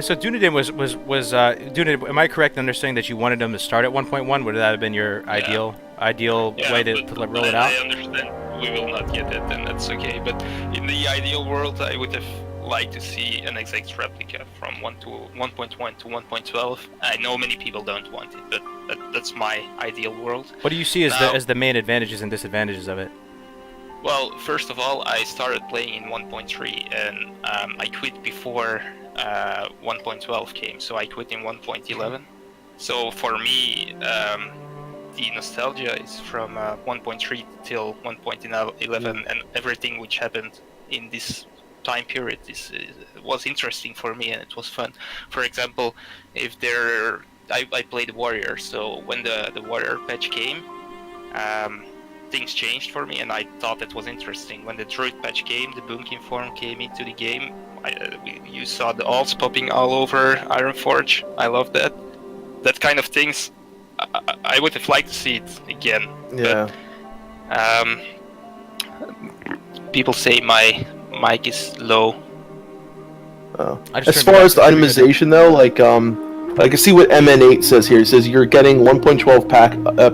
so Dunedain was Dunedain. Am I correct in understanding that you wanted them to start at 1.1? Would that have been your ideal way to roll it out? I understand we will not get it, and that's okay. But in the ideal world, I would have liked to see an exact replica from 1.1 to 1.12. I know many people don't want it, but that's my ideal world. What do you see as the main advantages and disadvantages of it? Well, first of all, I started playing in 1.3, and I quit before 1.12 came, so I quit in 1.11. So for me, the nostalgia is from 1.3 till 1.11, and everything which happened in this time period was interesting for me, and it was fun. For example, I played Warrior, so when the Warrior patch came, things changed for me, and I thought it was interesting. When the Druid patch came, the Boomkin form came into the game. You saw the alts popping all over Ironforge. I love that. That kind of things. I would have liked to see it again. Yeah. But, people say my mic is low. As far as the itemization, though, I can see what MN8 says here. It says you're getting 1.12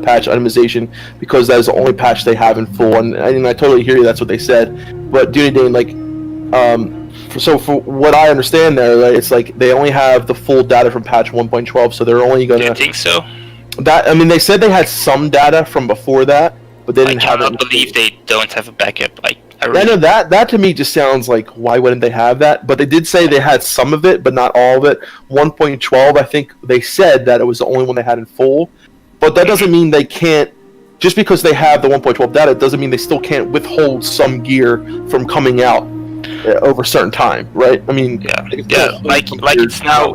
patch itemization because that is the only patch they have in full, and I totally hear you. That's what they said. But Dunedain, so for what I understand there, right, it's they only have the full data from patch 1.12, so they're only gonna. Do you think so? They said they had some data from before that, but they didn't have it. I cannot believe they don't have a backup. I know that to me just sounds why wouldn't they have that? But they did say they had some of it, but not all of it. 1.12, I think they said that it was the only one they had in full. But that doesn't mean they can't. Just because they have the 1.12 data, doesn't mean they still can't withhold some gear from coming out over a certain time, right? I mean, it's now.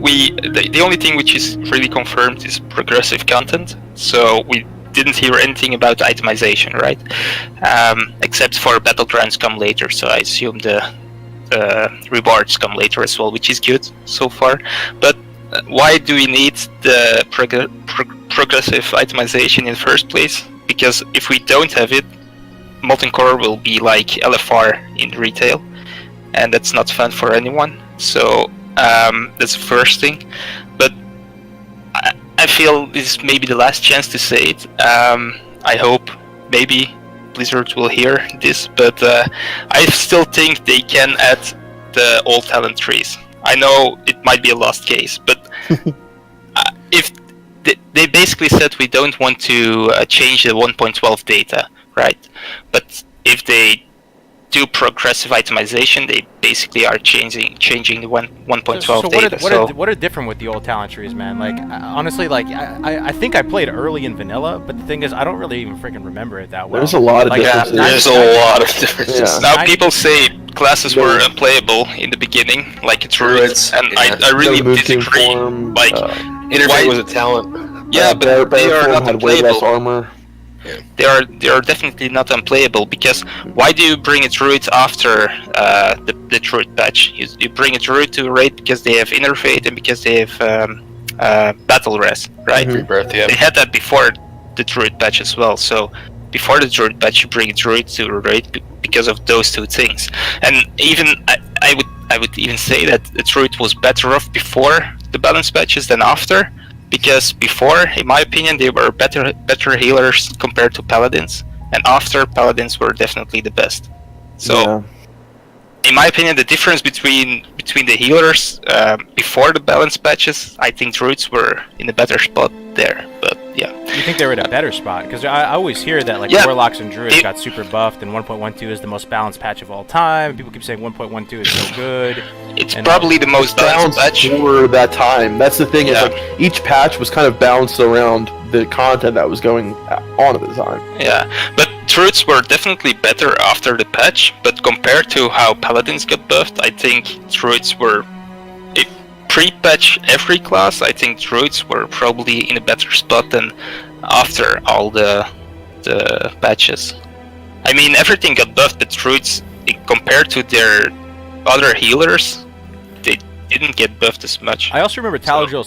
the only thing which is really confirmed is progressive content. So we didn't hear anything about itemization, right? Except for battlegrounds come later. So I assume the rewards come later as well, which is good so far. But why do we need the progressive itemization in the first place? Because if we don't have it, Molten Core will be like LFR in retail, and that's not fun for anyone. So that's the first thing. But I feel this may be the last chance to say it. I hope maybe Blizzard will hear this, but I still think they can add the old talent trees. I know it might be a lost case, but if they basically said we don't want to change the 1.12 data, right? But if they do progressive itemization, they basically are changing the 1.12 data. What are different with the old talent trees, man? Like honestly, like I think I played early in vanilla, but the thing is, I don't really even freaking remember it that well. There's a lot of differences. There's a lot of differences. Yeah. Now people say classes were unplayable in the beginning, like it's Druids, and I really disagree. Form, like Interfeit was a talent. Yeah, but they are not had way less unplayable. armor. They are definitely not unplayable, because why do you bring a druid after the druid patch? You bring a druid to a raid because they have Interfeit and because they have battle rest, right? Rebirth, yeah. They had that before the druid patch as well. So before the druid patch, you bring a druid to a raid because of those two things. And even I would even say that the druid was better off before the balance patches than after. Because before, in my opinion, they were better healers compared to paladins, and after, paladins were definitely the best. So, in my opinion, the difference between the healers before the balance patches, I think druids were in a better spot there. But yeah, you think they were in a better spot? Because I always hear that like warlocks and druids got super buffed, and 1.12 is the most balanced patch of all time. People keep saying 1.12 is so good. It's probably the most balanced patch for that time. That's the thing. Is like each patch was kind of balanced around the content that was going on at the time. Yeah, but druids were definitely better after the patch. But compared to how paladins got buffed, I think druids were pre-patch every class. I think druids were probably in a better spot than after all the patches. I mean, everything got buffed, but druids, compared to their other healers, they didn't get buffed as much. I also remember Taladriel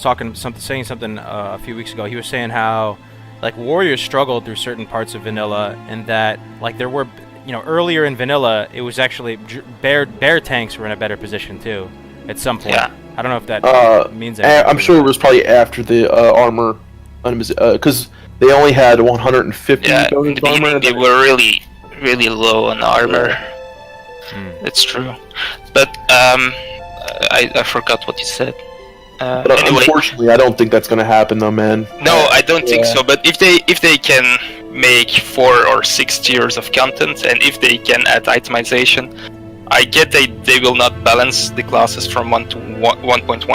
saying something a few weeks ago. He was saying how like warriors struggled through certain parts of vanilla, and that like there were, earlier in vanilla, it was actually bear tanks were in a better position too at some point. Yeah. I don't know if that means anything. I'm sure it was probably after the armor, because they only had 150 in the beginning they were really, really low on armor. That's true. But I forgot what you said. But anyway, unfortunately, I don't think that's going to happen, though, man. No, I don't think so. But if they can make 4 or 6 tiers of content, and if they can add itemization, I get they will not balance the classes from 1.1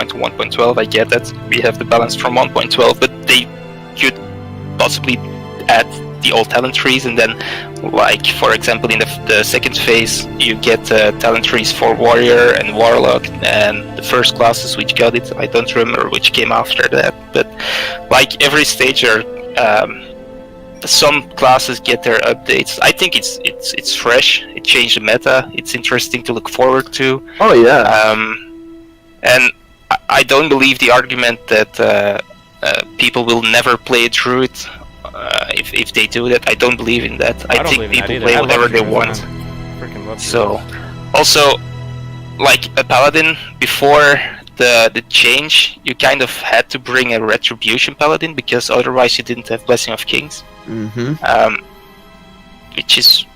to 1.12. I get that we have the balance from 1.12, but they could possibly add the old talent trees, and then, like for example, in the second phase, you get talent trees for warrior and warlock, and the first classes which got it. I don't remember which came after that, but like every stage, some classes get their updates. I think it's fresh. It changed the meta. It's interesting to look forward to. Oh yeah. And I don't believe the argument that people will never play a druid if they do that. I don't believe in that. I think people play whatever they want. So, also, like a paladin before the change, you kind of had to bring a retribution paladin because otherwise you didn't have Blessing of Kings. Which is,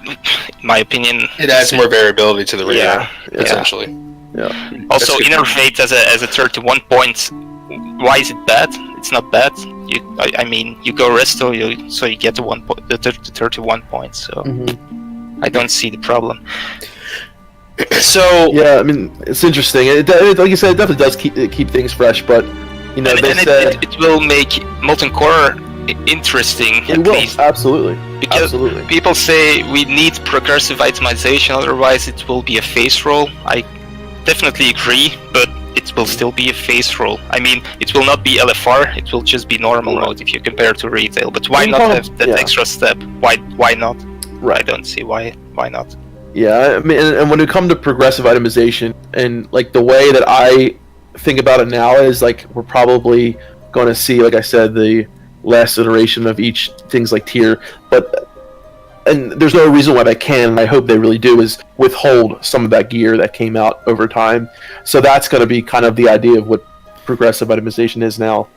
in my opinion, it adds more variability to the raid, essentially. Yeah. Also, Interfeit as a 31 points. Why is it bad? It's not bad. I mean, you go resto, so you get the 31 points. So I don't see the problem. So yeah, I mean, it's interesting. Like you said, it definitely does keep things fresh, but it will make Molten Core interesting. It will, absolutely. Because people say we need progressive itemization, otherwise it will be a face roll. I definitely agree, but it will still be a face roll. I mean, it will not be LFR. It will just be normal mode if you compare to retail. But why not have that extra step? Why not? Right. I don't see why not. Yeah, I mean, and when it comes to progressive itemization, and like the way that I think about it now is like we're probably going to see, like I said, the last iteration of each things like tier, and there's no reason why they can, and I hope they really do, is withhold some of that gear that came out over time. So that's going to be kind of the idea of what progressive itemization is now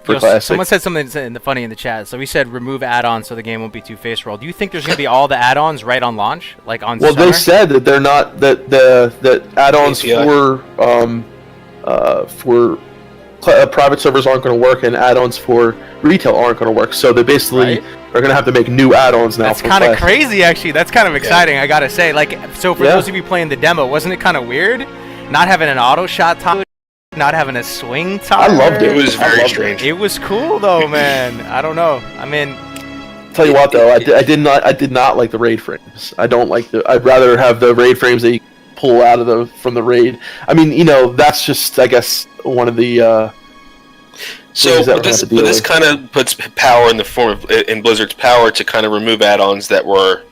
for Classic. Someone said something funny in the chat. So we said remove add-ons so the game won't be too face roll. Do you think there's going to be all the add-ons right on launch, like on? Well, Summer? they said that they're not that add-ons for private servers aren't going to work, and add-ons for retail aren't going to work. So they basically are going to have to make new add-ons now. That's kind of crazy, actually. That's kind of exciting. I gotta say, like, so for those of you playing the demo, wasn't it kind of weird not having an auto shot time, not having a swing time? I loved it. It was very strange. It was cool though, man. I don't know. I mean, tell you what though, I did not like the raid frames. I don't like I'd rather have the raid frames that you pull out of from the raid. I mean, you know, that's just, I guess, one of the so this kind of puts power in the form of in Blizzard's power to kind of remove add-ons that were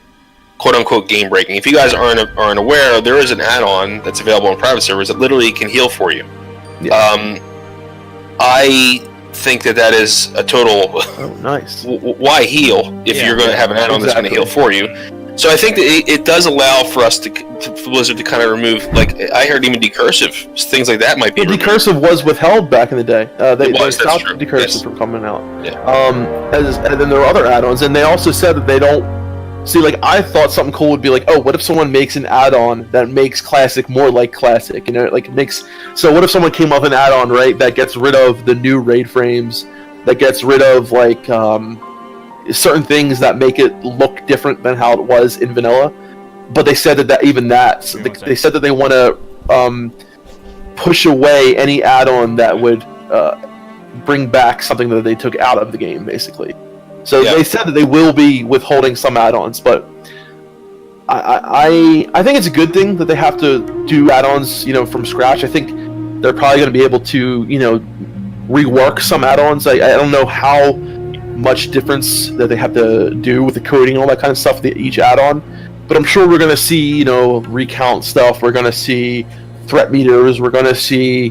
quote unquote game breaking. If you guys aren't aware, there is an add-on that's available on private servers that literally can heal for you. Yeah. I think that is a total. Oh, nice. Why heal if you're going to have an add-on that's going to heal for you? So I think that it does allow for us for Blizzard to kind of remove, like, I heard even decursive, things like that might be removed. Decursive was withheld back in the day. They stopped true. decursive from coming out. Yeah. And then there were other add-ons, and they also said that they don't... See, like, I thought something cool would be like, oh, what if someone makes an add-on that makes Classic more like Classic? You know, like, makes... So what if someone came up with an add-on, right, that gets rid of the new raid frames, that gets rid of, like, certain things that make it look different than how it was in vanilla, but they said they said that they want to push away any add-on that would bring back something that they took out of the game, basically. So they said that they will be withholding some add-ons, but I think it's a good thing that they have to do add-ons, you know, from scratch. I think they're probably going to be able to, you know, rework some add-ons. I don't know how much difference that they have to do with the coding and all that kind of stuff, each add-on, but I'm sure we're going to see, you know, recount stuff, we're going to see threat meters, we're going to see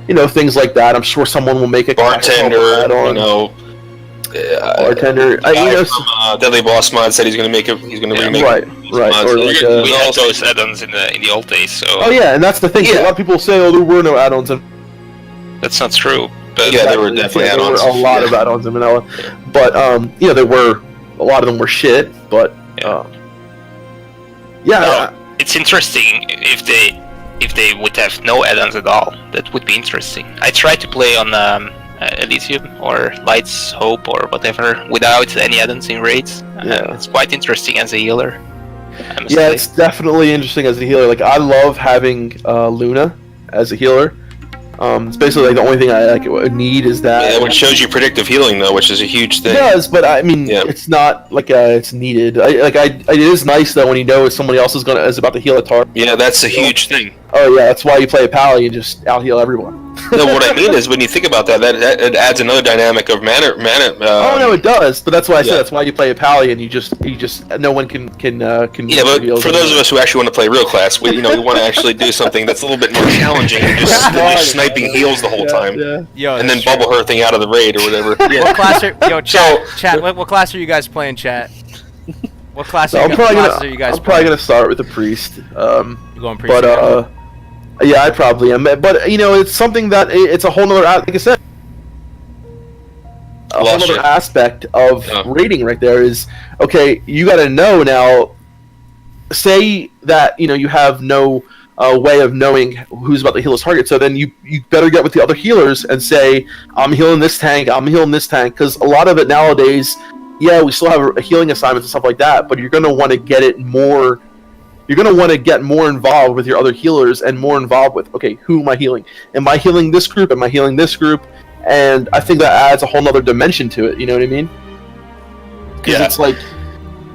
you know, things like that. I'm sure someone will make a bartender add-on. You know, bartender. From Deadly Boss Mod said he's going to make remake right. Or we had those add-ons in the old days. So and that's the thing. A lot of people say, oh, there were no add-ons, and that's not true. But there were definitely add-ons. There were a lot of add-ons in vanilla, but you know, there were a lot of them were shit. But it's interesting if they would have no add-ons at all. That would be interesting. I tried to play on Elysium or Lights Hope or whatever without any add-ons in raids. It's quite interesting as a healer. It's definitely interesting as a healer. Like, I love having Luna as a healer. It's basically like the only thing I need is that. Which shows you predictive healing though, which is a huge thing. It does, but I mean, it's not like it's needed. It is nice though when you know somebody else is about to heal a target. Yeah, that's a huge thing. Oh yeah, that's why you play a pally and just out heal everyone. No, what I mean is when you think about that it adds another dynamic of mana. Oh no, it does. But that's why I said that's why you play a pally and you just no one can. Yeah, but for those of us who actually want to play real class, we want to actually do something that's a little bit more challenging than just sniping heals the whole time, and then bubble her thing out of the raid or whatever. What class are what class are you guys playing, chat? What class are you guys playing? I'm probably gonna start with the priest. You're going priest. But yeah, I probably am. But you know, it's something that it's a whole nother, like I said, a whole other aspect of rating right there is, okay, you got to know now, say that, you know, you have no way of knowing who's about to heal his target, so then you better get with the other healers and say, I'm healing this tank, because a lot of it nowadays, we still have healing assignments and stuff like that, but you're going to want to get it more, you're going to want to get more involved with your other healers and more involved with, okay, who am I healing? Am I healing this group? Am I healing this group? And I think that adds a whole nother dimension to it, you know what I mean? Because it's like,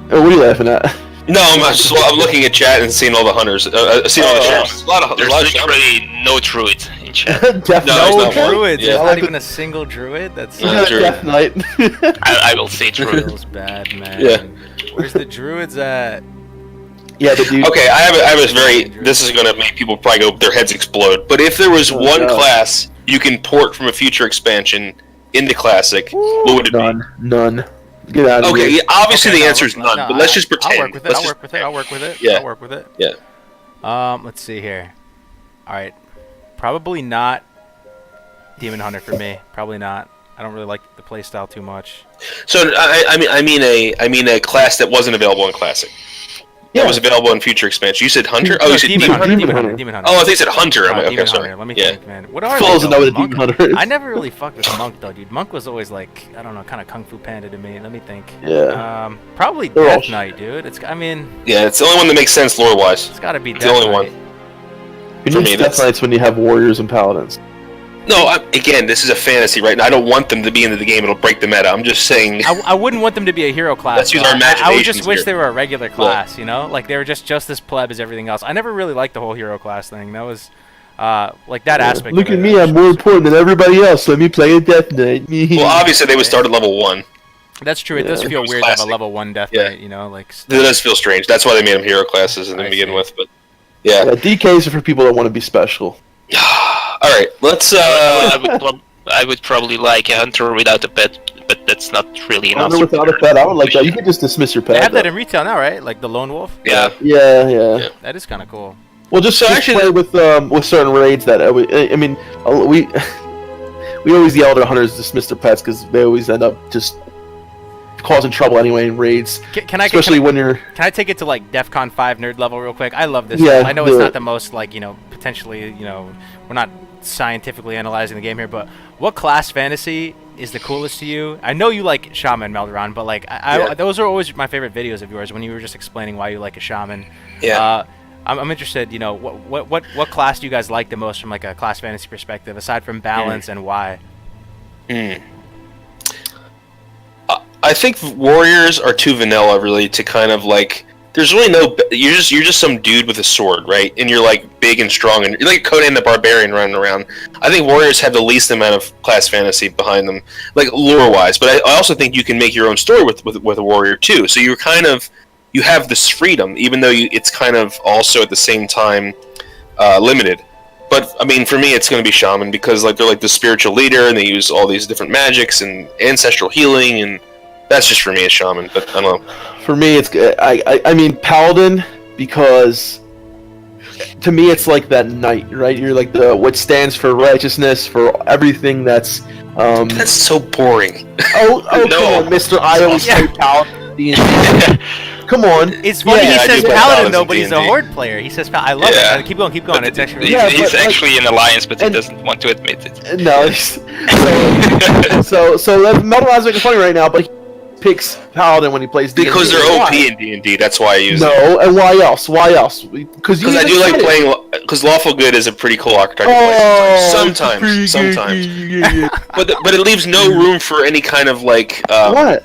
what are you laughing at? No, I'm looking at chat and seeing all the hunters. Seeing all the sheriffs. A lot of There's shamans. literally no druid in chat. Death No, Knight. it's No not one. druids. Yeah. There's I not like even a single druid. That's You got Druid. Death Knight. I will say druid. feels bad, man. Yeah. Where's the druids at? Yeah, the dude. Okay, I have a very. This is gonna make people probably go their heads explode. But if there was Oh, one God. class you can port from a future expansion into Classic, what would it be? None. Get out of Okay, here. yeah, obviously Okay, the no, answer is no, none. no, But let's just pretend. I'll work with it. Let's I'll just work with it. I'll work with it. Yeah. I'll work with it. Yeah. Let's see here. All right. Probably not Demon Hunter for me. Probably not. I don't really like the playstyle too much. So I mean a class that wasn't available in Classic. Yeah. That was available in future expansion. You said Hunter? Oh, No, you said Demon Hunter. Demon Demon Hunter. Hunter. Demon Hunter. Oh, I think you said Hunter. I'm like, okay, Demon sorry. Hunter. Let me Yeah. think, man. What are Fools they, doesn't know what a Monk? Demon Hunter is. I never really fucked with Monk though, dude. Monk was always like, I don't know, kind of Kung Fu Panda to me. Let me think. Yeah. Probably They're all Death Knight, dude. It's. I mean, Yeah, it's the only one that makes sense lore wise. it's got to be The Death only Knight. one. You For need me, Death that's- Knights when you have warriors and paladins. No, again, this is a fantasy, right? And I don't want them to be into the game. It'll break the meta. I'm just saying. I wouldn't want them to be a hero class. Let's use though. our I would just imaginations wish here. they were a regular class, you know? Like, they were just as pleb as everything else. I never really liked the whole hero class thing. That was, like, that aspect Look of at it. me, I'm more important than everybody else. Let me play a Death Knight. Well, obviously they would start at level 1. That's true. It does Yeah. feel It was weird to have a classic. level 1 Death Yeah. Knight, you know? Like, It does feel strange. That's why they made them hero classes in the I begin see. with. But yeah. Yeah, DKs are for people that want to be special. All right, let's. I would probably like a hunter without a pet, but that's not really enough. Hunter without a pet, I would like that. You could just dismiss your pet. they have that though. in retail now, right? Like the Lone Wolf? Yeah. Yeah. That is kind of cool. Well, just, So just actually- play with certain raids that I mean, we we always yell at our hunters to dismiss their pets because they always end up just causing trouble anyway in raids, Can I especially when you're. Can I take it to like DEFCON 5 nerd level real quick? I love this. Yeah, level. I know it's do not it. the most like, you know, potentially, you know, we're not scientifically analyzing the game here, but what class fantasy is the coolest to you? I know you like Shaman, Melderon, but like Yeah. those are always my favorite videos of yours when you were just explaining why you like a Shaman. Yeah. I'm interested, you know, what class do you guys like the most from like a class fantasy perspective aside from balance and why? I think warriors are too vanilla, really, to kind of like. There's really no. You're just some dude with a sword, right? And you're like big and strong, and you're like Conan the Barbarian running around. I think warriors have the least amount of class fantasy behind them, like lore wise. But I also think you can make your own story with a warrior too. So you're kind of you have this freedom, even though it's kind of also at the same time limited. But I mean, for me, it's going to be shaman because like they're like the spiritual leader, and they use all these different magics and ancestral healing, and that's just for me as shaman. But I don't know. For me, it's I mean paladin because to me it's like that knight, right? You're like the what stands for righteousness for everything that's. That's so boring. Oh, No. come on, Mister! I always Yeah. play paladin. D&D. Come on. It's funny Yeah, he I says do play paladin paladins though, in but he's a D&D. horde player. He says I love Yeah. it. Keep going. It's actually Yeah, He's but, like- actually in alliance, but he and- doesn't want to admit it. No. So that Melderon's making funny right now, but he picks paladin when he plays D&D. Because they're Why? OP in D&D, that's why I use it. No, and why else? Why else? Because Because I do like playing. Because lawful good is a pretty cool archetype. to play Oh, sometimes, but it leaves no room for any kind of like. What?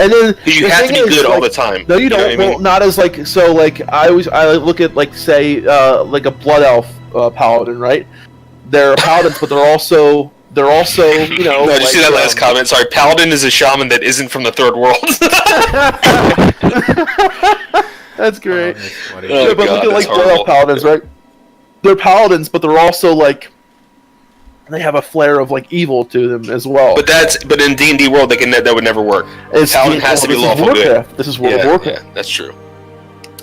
And then Because you the have to thing be is, good all like, the time. No, you know don't. what I mean? Well, not as like so. Like I look at like say like a blood elf paladin, right? They're paladins, but they're also you know. No, did you see that last like, comment? Sorry, paladin is a shaman that isn't from the third world. That's great. That's funny. Oh, Yeah, but God, look at like that's blood elf horrible. paladins, right? They're paladins, but they're also like they have a flair of like evil to them as well. but in D&D world, that would never work. It's paladin has to be this is lawful good. Warcraft. This is World of Warcraft. Yeah, that's true.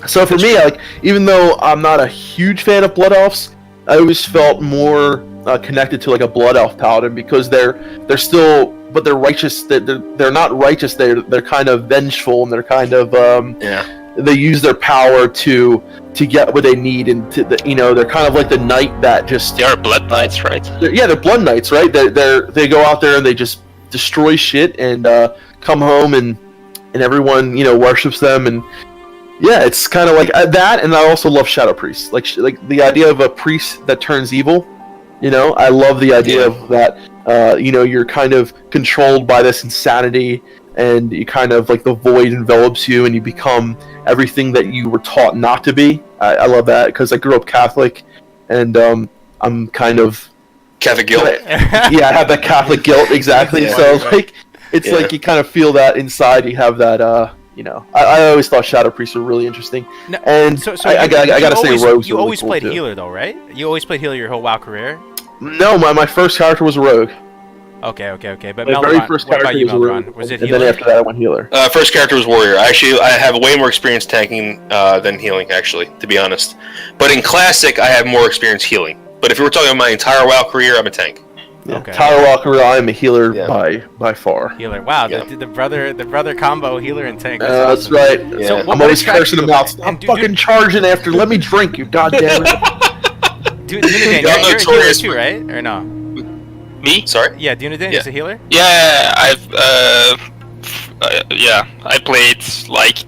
So for me, like, even though I'm not a huge fan of blood elves, I always felt more connected to like a blood elf paladin because they're still, but they're righteous. They're not righteous. They're kind of vengeful and they're kind of Yeah. they use their power to get what they need and you know they're kind of like the knight that just They are blood knights, right? they're blood knights, right? They go out there and they just destroy shit and come home and everyone worships them and. Yeah, it's kind of like that, and I also love shadow priests. Like the idea of a priest that turns evil. I love the idea of that. You're kind of controlled by this insanity, and you kind of like the void envelops you, and you become everything that you were taught not to be. I love that because I grew up Catholic, and I'm kind of Catholic guilt. yeah, I have that Catholic guilt exactly. Yeah. So like, it's like you kind of feel that inside. You have that. You know, I always thought Shadow Priests were really interesting. No, And so I gotta say, Rogues. You were really always cool played too. healer though, right? You always played healer your whole WoW career. No, my first character was a Rogue. Okay. But My very Melderon, first what about character you, was a Rogue. Melderon? Was it and healer? then after that, I went healer. First character was warrior. Actually, I have way more experience tanking than healing. Actually, to be honest, but in classic, I have more experience healing. But if you were talking about my entire WoW career, I'm a tank. Yeah. Okay. Tyler Walker, I am a healer Yeah. by far. Healer. Wow, Yeah. the brother combo healer and tank. That's awesome. right. Yeah. So I'm what always attracts cursing you them out. about- Stop and fucking charging after. Let me drink, you goddamn it. Dunedain, Yeah, I'm you're a healer notorious too, for- right? Or no? Me? Sorry. Yeah, Dunedain Yeah. is a healer. Yeah, I played like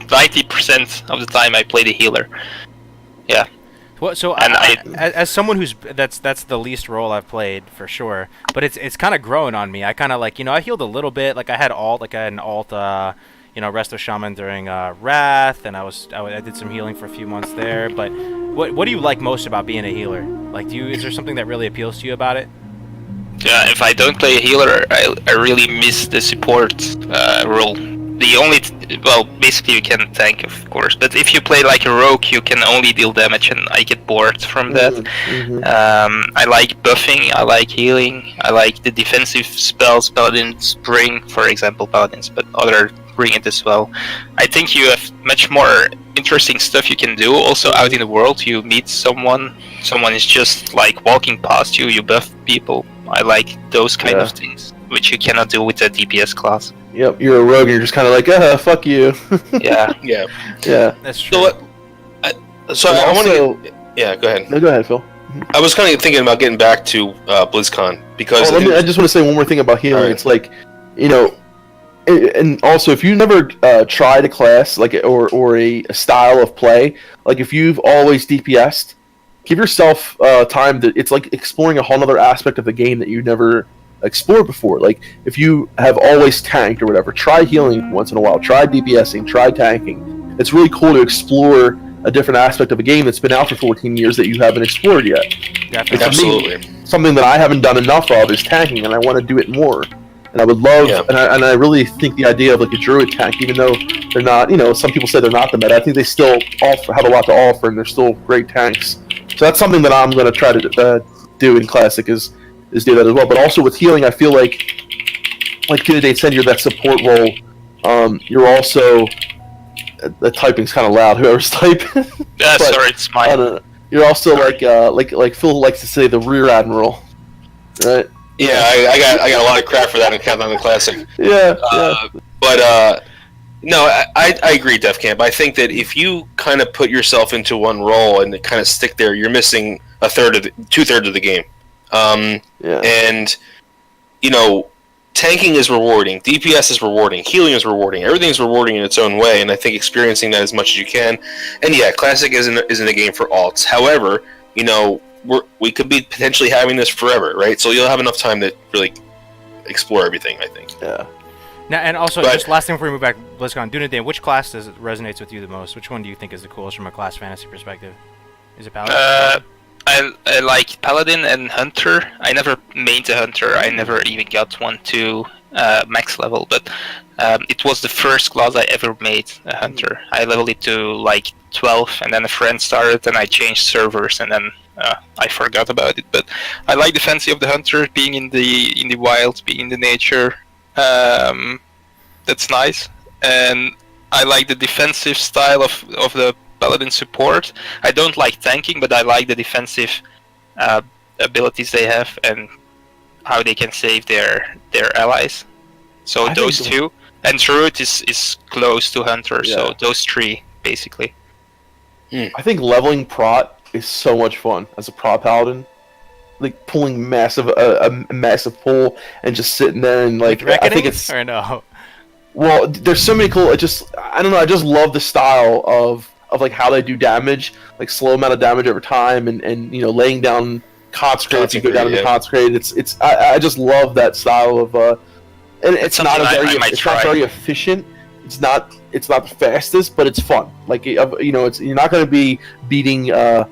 90% of the time I played a healer. Well, so And as someone who's that's the least role I've played for sure, but it's kind of grown on me. I kind of like I healed a little bit. Like I had an alt, Resto Shaman during Wrath, and I did some healing for a few months there. But what do you like most about being a healer? Like, is there something that really appeals to you about it? Yeah, if I don't play a healer, I really miss the support role. Basically you can tank, of course, but if you play like a rogue, you can only deal damage, and I get bored from that. I like buffing, I like healing, I like the defensive spells, Paladins bring, for example, Paladins, but other bring it as well. I think you have much more interesting stuff you can do. Also out in the world, you meet someone is just like walking past you, you buff people. I like those kind of things, which you cannot do with a DPS class. Yep, you're a rogue and you're just kind of like, fuck you. Yeah. Yeah. Yeah. That's true. So what? I want also, to. Yeah, go ahead. No, go ahead, Phil. I was kind of thinking about getting back to BlizzCon because. I just want to say one more thing about healing. Alright. It's like, and also if you never tried a class like or a style of play, like if you've always DPS'd, give yourself time to. It's like exploring a whole other aspect of the game that you never explored before. Like if you have always tanked or whatever, try healing once in a while. Try DPSing. Try tanking. It's really cool to explore a different aspect of a game that's been out for 14 years that you haven't explored yet. Definitely. For me, Absolutely. something that I haven't done enough of is tanking, and I want to do it more. And I would love, and I really think the idea of like a druid tank, even though they're not, some people say they're not the meta, I think they still have a lot to offer, and they're still great tanks. So that's something that I'm going to try to do in Classic is do that as well. But also with healing, I feel like Dunedain said, you're that support role. You're also the typing's kind of loud. Whoever's typing. Yeah, sorry, it's I mine. don't know. You're also like Phil likes to say, the rear admiral, right? Yeah, I got a lot of crap for that in Countdown to Classic. Yeah. But no, I agree, Defcamp. I think that if you kind of put yourself into one role and kind of stick there, you're missing 2/3 of the game. And tanking is rewarding, DPS is rewarding, healing is rewarding, everything is rewarding in its own way, and I think experiencing that as much as you can. And yeah, Classic isn't a game for alts. However, we could be potentially having this forever, right? So you'll have enough time to really explore everything, I think. Yeah. Now, and also, just last thing before we move back, BlizzCon, Dunedain, which class resonates with you the most? Which one do you think is the coolest from a class fantasy perspective? Is it Paladin? I like Paladin and Hunter. I never mained a Hunter. I never even got one to max level, but it was the first class I ever made, a Hunter. I leveled it to like 12, and then a friend started, and I changed servers, and then I forgot about it. But I like the fancy of the Hunter, being in the wild, being in the nature. That's nice, and I like the defensive style of the Paladin support. I don't like tanking, but I like the defensive abilities they have and how they can save their allies. So those two, and Druid is close to Hunter, so those three basically. I think leveling Prot is so much fun as a Prot Paladin. Like pulling a massive pull and just sitting there and like I think it's or no. Well, there's so many cool. I don't know. I just love the style of like how they do damage, like slow amount of damage over time, and laying down consecrates. You go down into consecrated. I just love that style of and it's not very efficient, it's not the fastest, but it's fun. Like it's you're not going to be beating a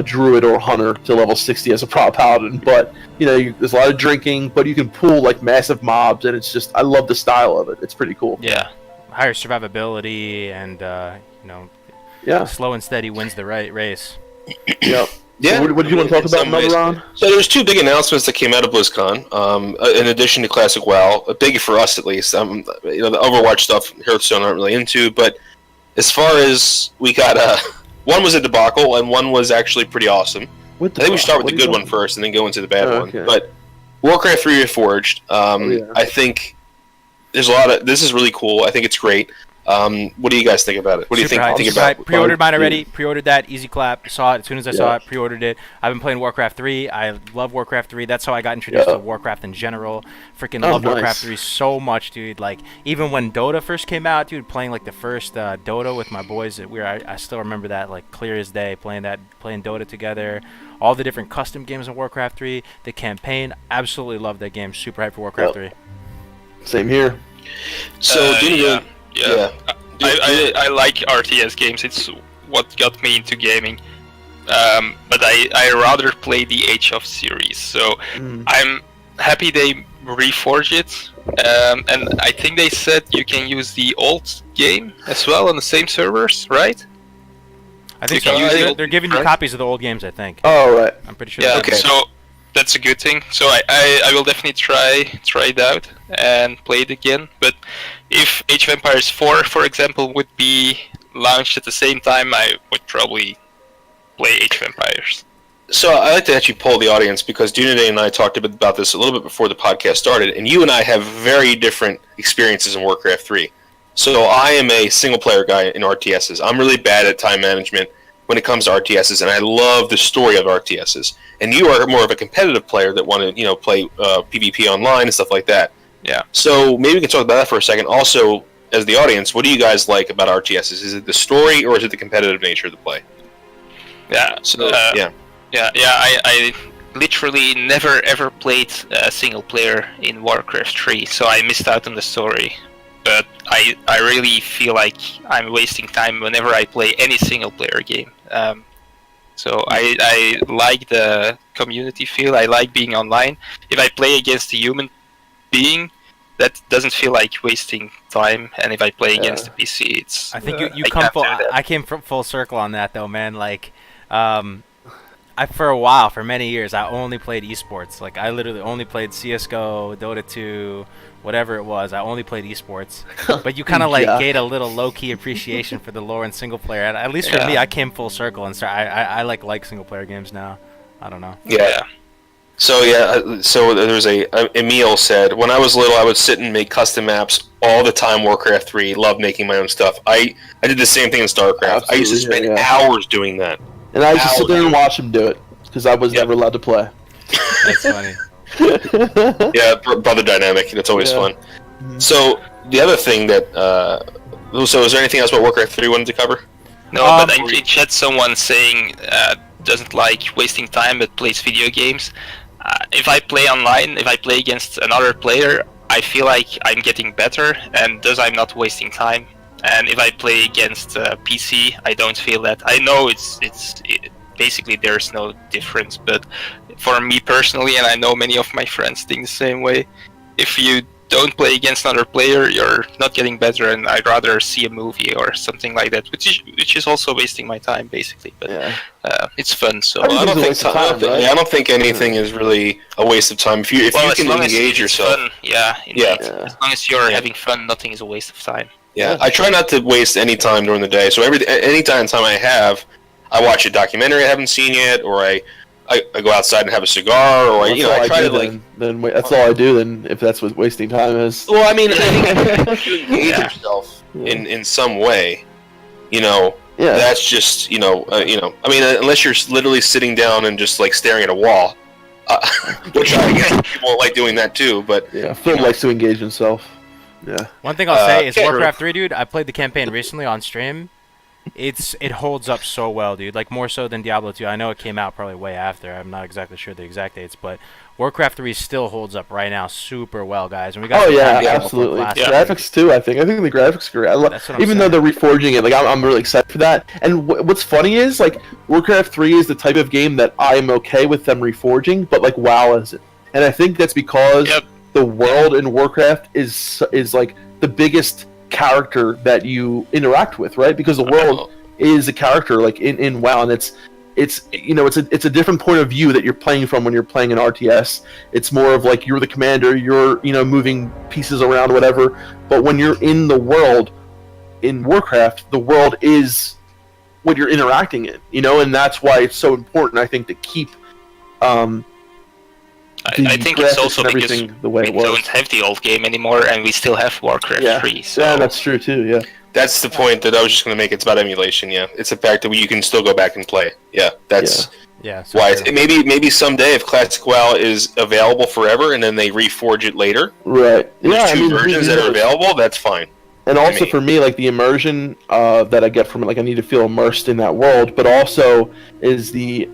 druid or a hunter to level 60 as a prop paladin, but there's a lot of drinking, but you can pull like massive mobs, and it's just I love the style of it. It's pretty cool. Yeah, higher survivability, and slow and steady wins the race. Yep. Yeah. So what did you want to talk about, Melderon? So there's 2 big announcements that came out of BlizzCon. In addition to Classic WoW, big for us at least. The Overwatch stuff, Hearthstone, aren't really into. But as far as we got, one was a debacle, and one was actually pretty awesome. I think we should start with the good one first, and then go into the bad one. But Warcraft 3 Reforged. I think there's a lot of. This is really cool. I think it's great. What do you guys think about it? What do you think about it? I pre-ordered mine already. Pre-ordered that. Easy clap. Saw it as soon as I saw it. Pre-ordered it. I've been playing Warcraft 3. I love Warcraft 3. That's how I got introduced to Warcraft in general. Freaking love Warcraft 3 so much, dude. Like even when Dota first came out, dude, playing like the first Dota with my boys. I still remember that like clear as day. Playing Dota together. All the different custom games in Warcraft 3. The campaign. Absolutely love that game. Super hyped for Warcraft 3. Same here. So Yeah. I like RTS games. It's what got me into gaming. But I rather play the Age of series. So I'm happy they reforged it. And I think they said you can use the old game as well on the same servers, right? I think so. They're giving you copies of the old games, I think. Oh, right. I'm pretty sure. Yeah, so that's a good thing. So I will definitely try it out and play it again. But if Age of Empires 4, for example, would be launched at the same time, I would probably play Age of Empires. So I like to actually poll the audience because Dunedain and I talked about this a little bit before the podcast started, and you and I have very different experiences in Warcraft 3. So I am a single-player guy in RTSs. I'm really bad at time management when it comes to RTSs, and I love the story of RTSs. And you are more of a competitive player that want to, play PvP online and stuff like that. Yeah. So maybe we can talk about that for a second. Also, as the audience, what do you guys like about RTSs? Is it the story or is it the competitive nature of the play? Yeah. So Yeah. I literally never ever played a single player in Warcraft 3, so I missed out on the story. But I really feel like I'm wasting time whenever I play any single player game. So I like the community feel. I like being online. If I play against a human being, that doesn't feel like wasting time. And if I play against the PC, it's. I think you come full. I came from full circle on that though, man. Like, for many years, I only played esports. Like, I literally only played CS:GO, Dota 2, whatever it was. I only played esports. But you kind of gain a little low-key appreciation for the lore and single player. And at least for me, I came full circle and I like single player games now. I don't know. Yeah. So there's Emil said, when I was little, I would sit and make custom maps all the time. Warcraft 3, loved making my own stuff. I did the same thing in StarCraft. Absolutely, I used to spend hours doing that. And I used to sit there and watch him do it because I was never allowed to play. That's funny. Yeah, brother dynamic. That's always fun. Mm-hmm. So the other thing that so is there anything else about Warcraft 3 you wanted to cover? No, but I chat someone saying doesn't like wasting time but plays video games. If I play online, if I play against another player, I feel like I'm getting better, and thus I'm not wasting time. And if I play against PC, I don't feel that. I know it's basically there's no difference, but for me personally, and I know many of my friends think the same way, if you don't play against another player, you're not getting better, and I'd rather see a movie or something like that, which is also wasting my time basically. But it's fun. So I don't think anything is really a waste of time if you can engage yourself. Fun, as long as you're having fun, nothing is a waste of time. Yeah, I try not to waste any time during the day. So any time I have, I watch a documentary I haven't seen yet, or I go outside and have a cigar, or I try to that's all I do. Then if that's what wasting time is. Well, I mean, I think if you engage yourself in some way, that's just I mean, unless you're literally sitting down and just like staring at a wall, which I guess people like doing that too. But Phil likes to engage himself. Yeah. One thing I'll say is Warcraft 3, dude. I played the campaign recently on stream, it holds up so well, dude. Like more so than Diablo 2. I know it came out probably way after. I'm not exactly sure the exact dates, but Warcraft 3 still holds up right now super well, guys. And we got Oh some yeah, time before absolutely. Classic. Graphics too. I think the graphics are great. That's what I'm Even though saying. they're reforging it, like I'm really excited for that. And what's funny is like Warcraft 3 is the type of game that I'm okay with them reforging, but like WoW isn't. And I think that's because the world in Warcraft is like the biggest character that you interact with, right? Because the world is a character like in WoW, and it's it's a different point of view that you're playing from when you're playing an RTS. It's more of like you're the commander, you're moving pieces around, whatever. But when you're in the world in Warcraft, the world is what you're interacting in, and that's why it's so important, I think, to keep I think it's also because the way we it was. don't have the old game anymore, and we still have Warcraft 3. So yeah, that's true too. Yeah, That's the point that I was just going to make. It's about emulation. Yeah, it's the fact that you can still go back and play. Yeah, that's so why. true. Maybe someday if Classic WoW is available forever and then they reforge it later, right. there's two versions that are available. That's fine. And also for me, like the immersion that I get from it, like I need to feel immersed in that world, but also is the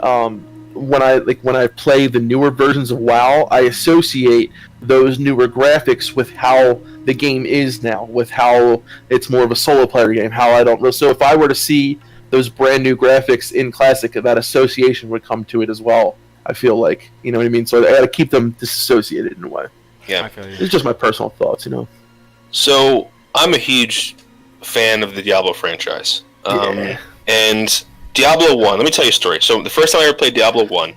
when I play the newer versions of WoW, I associate those newer graphics with how the game is now, with how it's more of a solo player game. So if I were to see those brand new graphics in Classic, that association would come to it as well. I feel like, you know what I mean. So I got to keep them disassociated in a way. Yeah, I feel you. It's just my personal thoughts, So I'm a huge fan of the Diablo franchise. And Diablo 1, let me tell you a story. So the first time I ever played Diablo 1,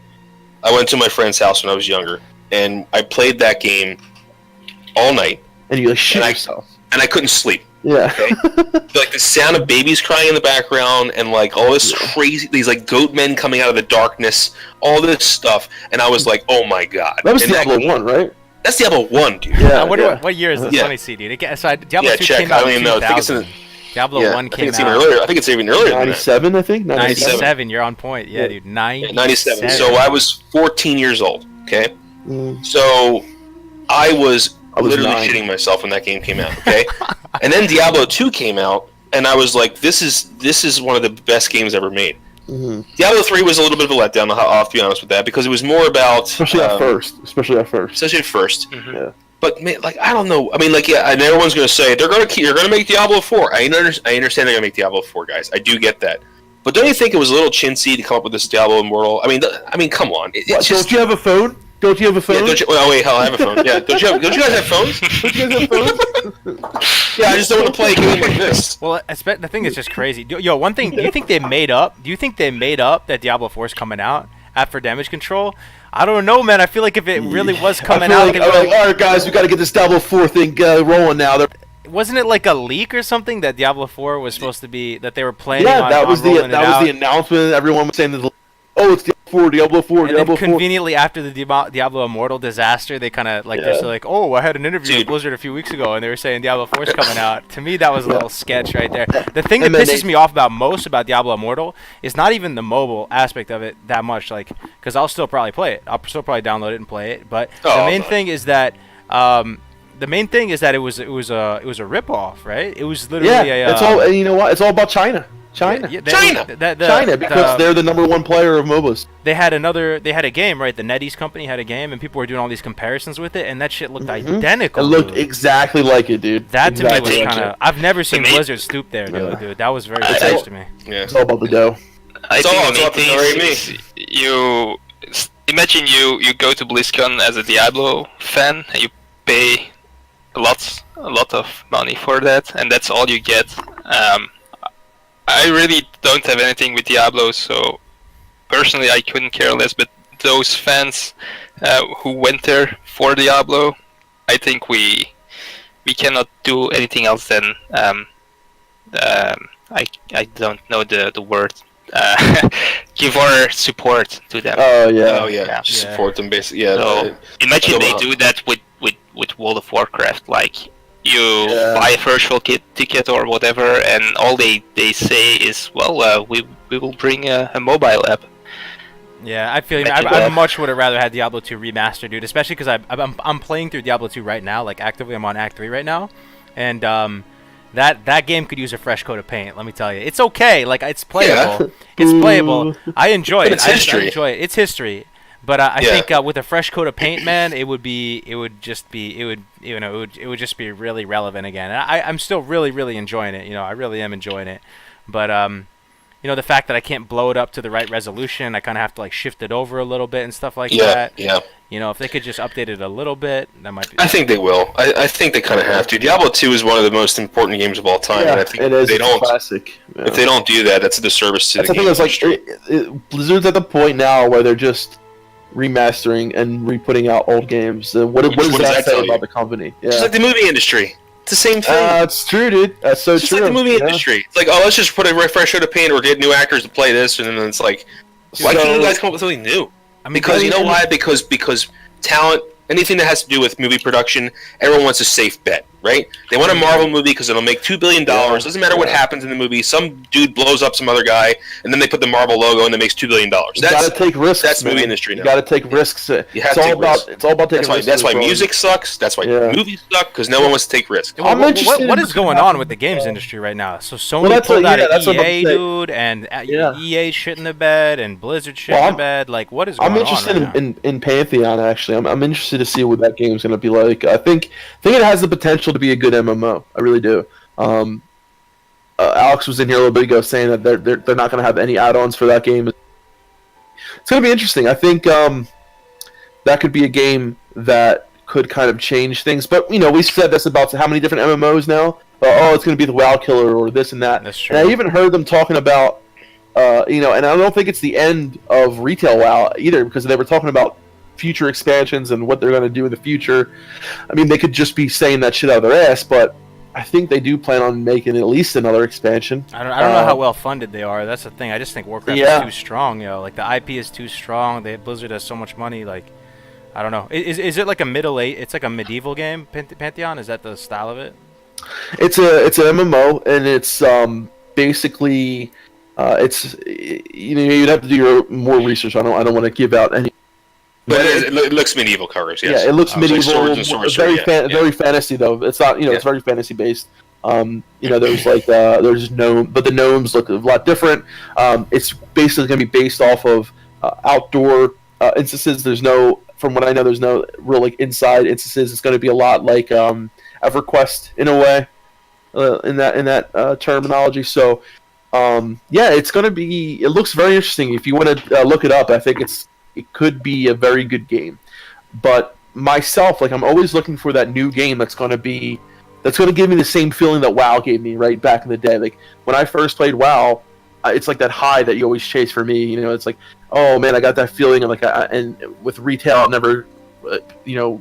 I went to my friend's house when I was younger, and I played that game all night. And you shit yourself. And I couldn't sleep. Yeah. Okay? Like the sound of babies crying in the background, and like all this crazy, these like goat men coming out of the darkness, all this stuff, and I was like, oh my god. That was and Diablo 1, right? That's Diablo 1, dude. Yeah. I wonder what year is this? Let me see, dude. Diablo 2 check. came out I don't in even know. 2000. Diablo 1 I came think it's out. even earlier. I think it's even earlier than 97, I think. 97. You're on point. Yeah, dude. 97. So I was 14 years old. Okay. So I was literally 9. shitting myself when that game came out. Okay. And then Diablo 2 came out, and I was like, "This is one of the best games ever made." Diablo 3 was a little bit of a letdown. I'll have to be honest with that, because it was more about especially at first. Especially at first. Yeah. But man, like I don't know. I mean, like and everyone's gonna say you're gonna make Diablo 4. I understand they're gonna make Diablo 4, guys. I do get that. But don't you think it was a little chintzy to come up with this Diablo Immortal? I mean, come on. Don't you have a phone? Don't you have a phone? Yeah, oh wait, hell, I have a phone. Yeah, don't you guys have phones? Don't you guys have phones? Yeah, I just don't want to play a game like this. Well, the thing is just crazy. Yo, one thing. Do you think they made up that Diablo 4 is coming out after Damage Control? I don't know, man. I feel like if it really was coming out, like, all right, guys, we got to get this Diablo 4 thing rolling now. Wasn't it like a leak or something that Diablo 4 was supposed to be, that they were planning Yeah, on that was rolling the announcement. Everyone was saying that. Oh, it's Diablo 4, and Diablo 4. Conveniently after the Diablo Immortal disaster, they kind of they're still like, oh, I had an interview with Blizzard a few weeks ago, and they were saying Diablo 4 is coming out. To me, that was a little sketch right there. The thing that pisses me off most about Diablo Immortal is not even the mobile aspect of it that much, like, because I'll still probably play it. I'll still probably download it and play it. But the main thing is that it was a ripoff, right? It was literally it's all. And you know what? It's all about China. China, because they're the #1 player of MOBAs. They had a game, right? The NetEase company had a game, and people were doing all these comparisons with it, and that shit looked identical. It looked exactly like it, dude. That to me was kind of. I've never seen Blizzard stoop there, dude. That was very strange to me. Yeah, it's all about the dough. I think the main thing is you imagine you go to BlizzCon as a Diablo fan, and you pay a lot of money for that, and that's all you get. I really don't have anything with Diablo, so personally I couldn't care less, but those fans who went there for Diablo, I think we cannot do anything else than I don't know the word, give our support to them. Oh yeah. Just support them basically. Yeah. So imagine they do that with World of Warcraft, like you buy a virtual ticket or whatever, and all they say is, well, we will bring a mobile app. Yeah, I feel you. I much would have rather had Diablo 2 remastered, dude. Especially because I'm playing through Diablo 2 right now, like actively. I'm on Act 3 right now, and that game could use a fresh coat of paint. Let me tell you, it's okay. Like it's playable. It's playable. I enjoy it. It's history. I enjoy it. It's history. But I think with a fresh coat of paint, man, it would just be really relevant again. And I'm still really enjoying it. I really am enjoying it. But the fact that I can't blow it up to the right resolution, I kind of have to like shift it over a little bit and stuff like that. Yeah. If they could just update it a little bit, that might be. I think they will. I think they kind of have to. Diablo 2 is one of the most important games of all time, and I think it is. they don't. Classic. Yeah. If they don't do that, that's a disservice to the game. That's the thing. It's like Blizzard's at the point now where they're just remastering and re-putting out old games. What does that say about the company? Yeah. It's like the movie industry. It's the same thing. It's true, dude. That's so it's true. It's like the movie industry. It's like, let's just put a fresh coat of paint or get new actors to play this, and then it's like, why can't you guys come up with something new? Because you know why? Because talent, anything that has to do with movie production, everyone wants a safe bet, right? They want a Marvel movie because it'll make $2 billion. Doesn't matter what happens in the movie. Some dude blows up some other guy, and then they put the Marvel logo, and it makes $2 billion. You gotta take risks. That's movie industry now. You gotta take risks. It's all about taking risks. That's why music sucks. That's why movies suck, because no one wants to take risks. What is going on with the games industry right now? So Sony pulled out of EA, dude, and EA shit in the bed, and Blizzard shit in the bed. Like, what is going on? I'm interested in Pantheon, actually. I'm interested to see what that game's going to be like. I think it has the potential to be a good MMO. I really do. Alex was in here a little bit ago saying that they're not going to have any add-ons for that game. It's going to be interesting. I think that could be a game that could kind of change things. But we said this about how many different MMOs now. It's going to be the WoW killer or this and that. That's true. And I even heard them talking about, and I don't think it's the end of retail WoW either, because they were talking about future expansions and what they're going to do in the future. I mean, they could just be saying that shit out of their ass, but I think they do plan on making at least another expansion. I don't know how well funded they are. That's the thing. I just think Warcraft is too strong, Like the IP is too strong. Blizzard has so much money. Like, I don't know. Is it like a it's like a medieval game? Pantheon? Is that the style of it? It's an MMO, and it's basically you'd have to do your more research. I don't want to give out any. But it looks medieval colors, yes. Yeah, it looks medieval. Like swords and very fantasy though. It's not, it's very fantasy based. There's like there's gnome, but the gnomes look a lot different. It's basically going to be based off of outdoor instances. From what I know, there's no real like inside instances. It's going to be a lot like EverQuest in a way, in that terminology. So, it's going to be. It looks very interesting. If you want to look it up, I think it could be a very good game. But myself, like, I'm always looking for that new game that's going to give me the same feeling that WoW gave me right back in the day. Like, when I first played WoW, it's like that high that you always chase for me. It's like, oh man, I got that feeling. And and with retail, I never,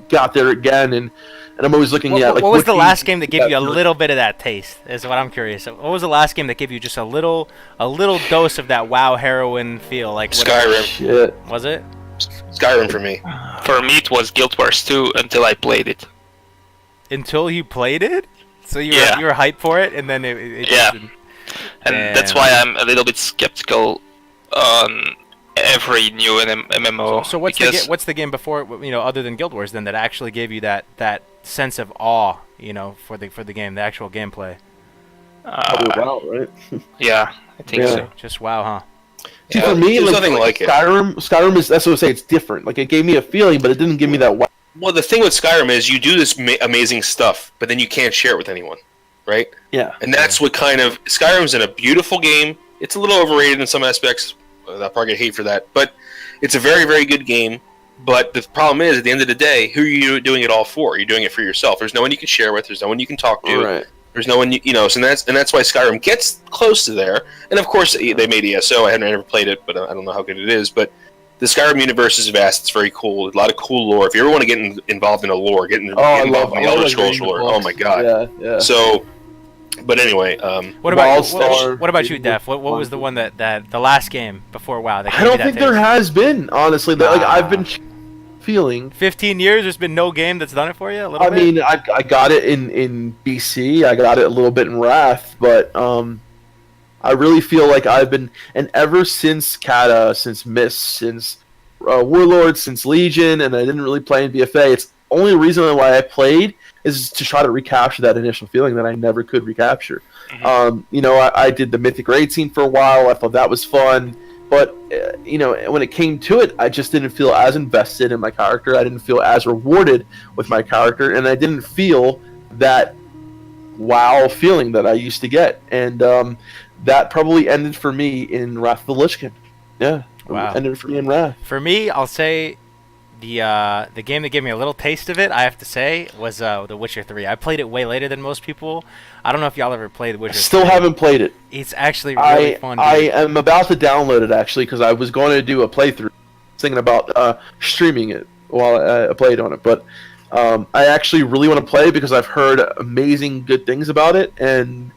got there again. And I'm always looking at like. What was the last game that gave you a little bit of that taste? Is what I'm curious. What was the last game that gave you just a little dose of that WoW heroin feel? Like Skyrim. Shit. Was it? Skyrim for me. For me, it was Guild Wars 2 until I played it. Until you played it? So you were hyped for it, and then it just, and that's why I'm a little bit skeptical on every new MMO. So what's the game before, other than Guild Wars, then, that actually gave you that sense of awe, for the game, the actual gameplay? Probably WoW, right? Yeah, I think so. Just WoW, huh? See, for me, there's nothing like it. Skyrim is, that's what I say, it's different. Like, it gave me a feeling, but it didn't give me that WoW. Well, the thing with Skyrim is you do this amazing stuff, but then you can't share it with anyone, right? Yeah. And that's what kind of... Skyrim's in a beautiful game. It's a little overrated in some aspects. I'll probably get hate for that. But it's a very, very good game. But the problem is, at the end of the day, who are you doing it all for? You're doing it for yourself. There's no one you can share with. There's no one you can talk to. Right. There's no one, so that's why Skyrim gets close to there. And of course, they made ESO. I haven't ever played it, but I don't know how good it is. But the Skyrim universe is vast. It's very cool. A lot of cool lore. If you ever want to get involved in a lore, get involved in the Elder Scrolls lore. Oh my god. Yeah. So, but anyway, what about you, Def? What was the one that the last game before WoW? That I don't think there has been, honestly. Like, I've been feeling 15 years. There's been no game that's done it for you. I mean, I got it in BC. I got it a little bit in Wrath, but I really feel like I've been, and ever since Kata, since Mist, since Warlord, since Legion, and I didn't really play in BFA. It's only reason why I played is to try to recapture that initial feeling that I never could recapture. Mhm. I did the Mythic Raid scene for a while. I thought that was fun. But, when it came to it, I just didn't feel as invested in my character. I didn't feel as rewarded with my character. And I didn't feel that wow feeling that I used to get. And that probably ended for me in Wrath of the Lich King. Yeah. Wow. It ended for me in Wrath. For me, I'll say the game that gave me a little taste of it, I have to say, was The Witcher 3. I played it way later than most people. I don't know if y'all ever played The Witcher 3. Still haven't played it. It's actually really fun. Dude. I am about to download it, actually, because I was going to do a playthrough. Thinking about streaming it while I played on it. But I actually really want to play because I've heard amazing good things about it. And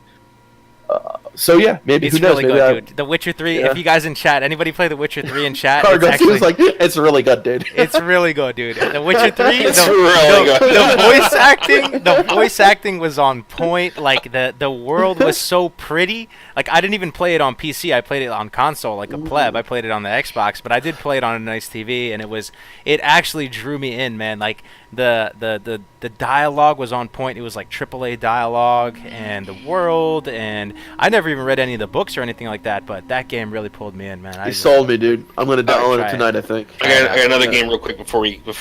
so, yeah, maybe It's who knows? really Maybe good, dude. The Witcher 3, Yeah. if you guys in chat, anybody play The Witcher 3 in chat? Kargoz, he was like, it's really good, dude. It's really good, dude. The Witcher 3, It's really good. the voice acting was on point. Like the world was so pretty. Like I didn't even play it on PC. I played it on console like a pleb. I played it on the Xbox, but I did play it on a nice TV, and it actually drew me in, man. Like the dialogue was on point. It was like AAA dialogue, and the world, and I never even read any of the books or anything like that, but that game really pulled me in, man. You sold me, dude. I'm going to download try it it. tonight, I think. I got another game real quick before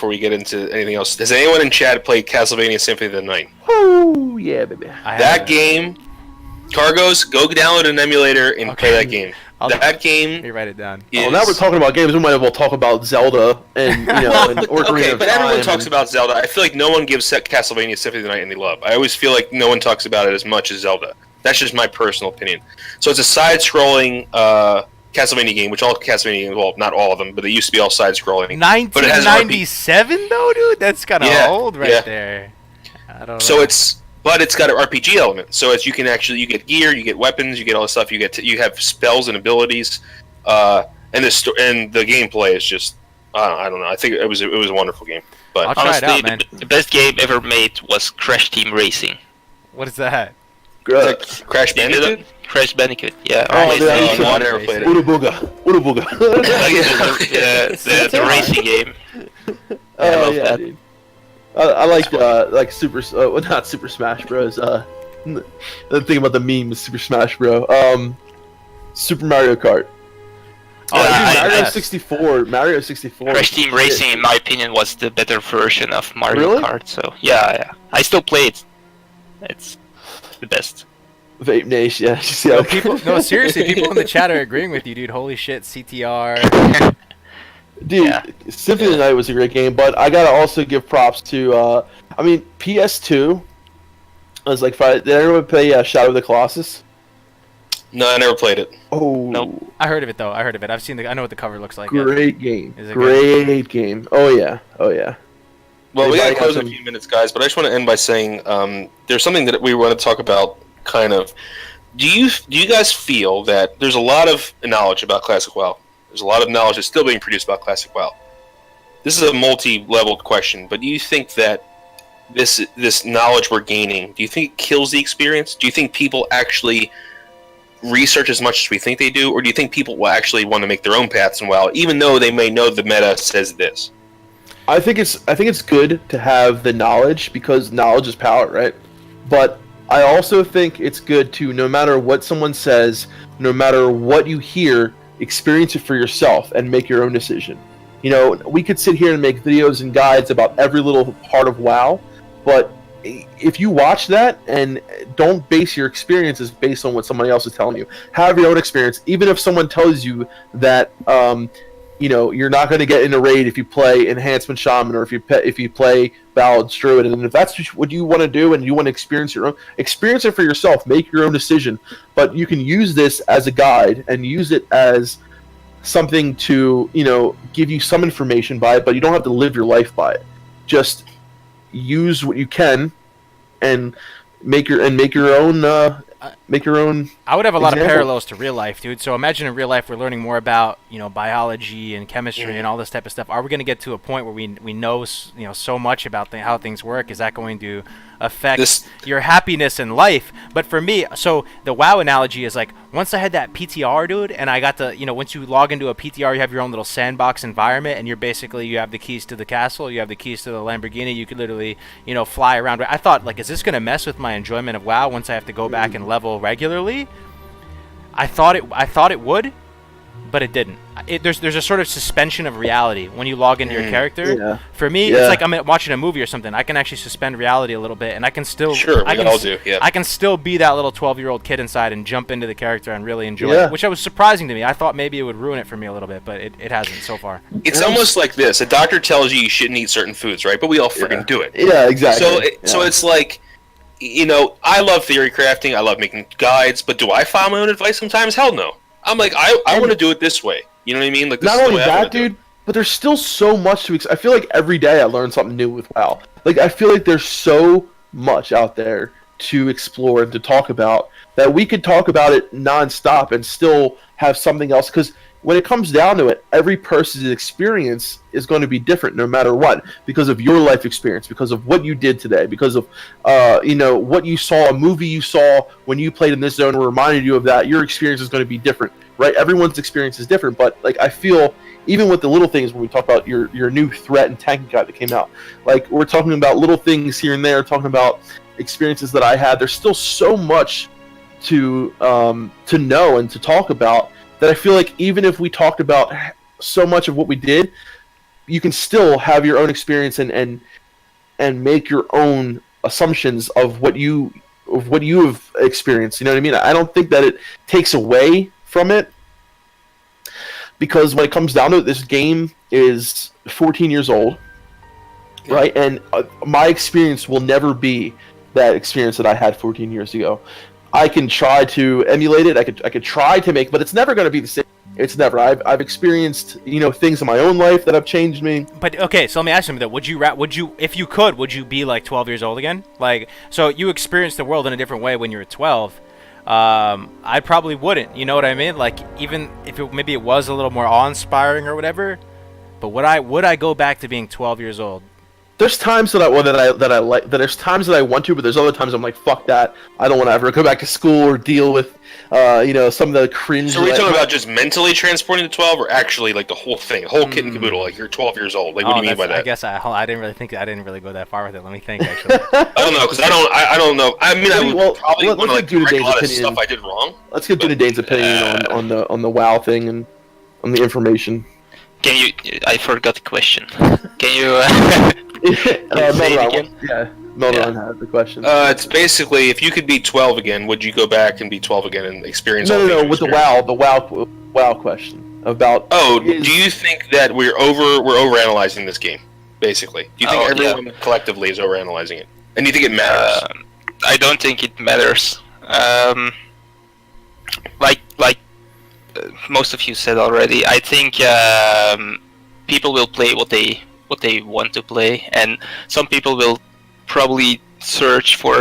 we get into anything else. Has anyone in chat played Castlevania Symphony of the Night? Oh, yeah, baby. That game, Kargoz, go download an emulator and play that game. That Let game me write it down. is... Well, now we're talking about games. We might as well talk about Zelda and and Ocarina Okay, of but everyone Time talks and- about Zelda. I feel like no one gives Castlevania Symphony of the Night any love. I always feel like no one talks about it as much as Zelda. That's just my personal opinion. So it's a side-scrolling Castlevania game, which all Castlevania games, well, not all of them, but they used to be all side-scrolling. But it has an 1997 though, dude. That's kind of Yeah, old right yeah. there. I don't know. So it's got an RPG element. So you get gear, you get weapons, you get all this stuff. You have spells and abilities, and the gameplay is just I don't know. I think it was a wonderful game. I'll But try it Honestly, out, man. the best game ever made was Crash Team Racing. What is that? Crash You did Bandicoot. it? Crash Bandicoot, yeah. Oh, Racing. yeah, No, I never played it. Uda booga. Uda booga. the racing game. Oh, love yeah, that. dude. I like Super, not Super Smash Bros. The thing about the meme is Super Smash Bro. Super Mario Kart. Oh, Yeah, dude, Mario yes. 64. Mario 64. Crash Team Racing, in my opinion, was the better version of Mario Really? Kart. So yeah, I still play it. It's the best. Vape Nation. Yeah. See how No, seriously, people in the chat are agreeing with you, dude. Holy shit, CTR. Dude, Yeah. Symphony of the Night was a great game, but I gotta also give props to, PS2. I was like, did anyone play Shadow of the Colossus? No, I never played it. Oh, Nope. I heard of it though. I know what the cover looks like. Yeah. great game. Is it Great game. Oh yeah. Oh yeah. Well, we Anybody got to close got in a some- few minutes, guys, but I just want to end by saying there's something that we want to talk about, kind of. Do you guys feel that there's a lot of knowledge about Classic WoW? There's a lot of knowledge that's still being produced about Classic WoW. This is a multi-leveled question, but do you think that this knowledge we're gaining, do you think it kills the experience? Do you think people actually research as much as we think they do, or do you think people will actually want to make their own paths in WoW, even though they may know the meta says this? I think it's good to have the knowledge because knowledge is power, right? But I also think it's good to, no matter what someone says, no matter what you hear, experience it for yourself and make your own decision. You know, we could sit here and make videos and guides about every little part of WoW, but if you watch that and don't base your experiences based on what somebody else is telling you, have your own experience. Even if someone tells you that, you're not going to get in a raid if you play Enhancement Shaman or if you play Ballad Druid, and if that's what you want to do and you want to experience it for yourself, make your own decision. But you can use this as a guide and use it as something to give you some information by it, but you don't have to live your life by it. Just use what you can and make your own I would have a lot of example. parallels to real life, dude. So imagine in real life we're learning more about biology and chemistry and all this type of stuff. Are we going to get to a point where we know so much about how things work? Is that going to affect your happiness in life. But for me, so the WoW analogy is like, once I had that PTR, dude, and I got to, once you log into a PTR, you have your own little sandbox environment, and you have the keys to the castle, you have the keys to the Lamborghini, you could literally, fly around. I thought, like, is this going to mess with my enjoyment of WoW once I have to go back and level regularly? I thought it would, but it didn't. There's a sort of suspension of reality when you log into your character. Yeah. For me, it's like I'm watching a movie or something. I can actually suspend reality a little bit, and I can still I can still be that little 12-year-old kid inside and jump into the character and really enjoy it, which was surprising to me. I thought maybe it would ruin it for me a little bit, but it hasn't so far. It's almost like this: a doctor tells you shouldn't eat certain foods, right? But we all freaking do it. Yeah, exactly. So it's like, I love theory crafting. I love making guides, but do I follow my own advice sometimes? Hell no. I'm like, I want to do it this way. You know what I mean? Like, this not is the only way I that, dude, but there's still so much to. I feel like every day I learn something new with WoW. Like, I feel like there's so much out there to explore and to talk about that we could talk about it nonstop and still have something else. Because when it comes down to it, every person's experience is going to be different no matter what, because of your life experience, because of what you did today, because of what you saw, a movie you saw when you played in this zone reminded you of that. Your experience is going to be different, right? Everyone's experience is different, but like, I feel even with the little things, when we talk about your new threat and tanking guide that came out, like, we're talking about little things here and there, talking about experiences that I had. There's still so much to know and to talk about, that I feel like even if we talked about so much of what we did, you can still have your own experience and make your own assumptions of what you have experienced. You know what I mean? I don't think that it takes away from it, because when it comes down to it, this game is 14 years old, right? And my experience will never be that experience that I had 14 years ago. I can try to emulate it. I could try to make, but it's never going to be the same. It's never. I've experienced things in my own life that have changed me. But okay, so let me ask you that: would you, if you could, would you be like 12 years old again? Like, so you experienced the world in a different way when you were 12. I probably wouldn't. You know what I mean? Like, even if maybe it was a little more awe-inspiring or whatever. But would I go back to being 12 years old? There's times that I like. There's times that I want to, but there's other times I'm like, fuck that. I don't want to ever go back to school or deal with, some of the cringe. So are we talking about just mentally transporting to 12, or actually like the whole thing, the whole kit and caboodle? Like, you're 12 years old. Like, what do you mean by that? I guess I didn't really go that far with it. Let me think. Actually, I don't know, because I don't know. I mean, I would probably want to let's get correct a lot of opinion. stuff I did wrong. Let's get Dunedain's opinion on the WoW thing and on the information. Can you? I forgot the question. Can you? Say it again? Yeah, Melderon had the question. It's basically, if you could be 12 again, would you go back and be 12 again and experience all No, things with the WoW question about. Oh, do you think that we're overanalyzing this game? Basically, do you think everyone collectively is overanalyzing it, and do you think it matters? I don't think it matters. Like most of you said already, I think people will play what they want to play, and some people will probably search for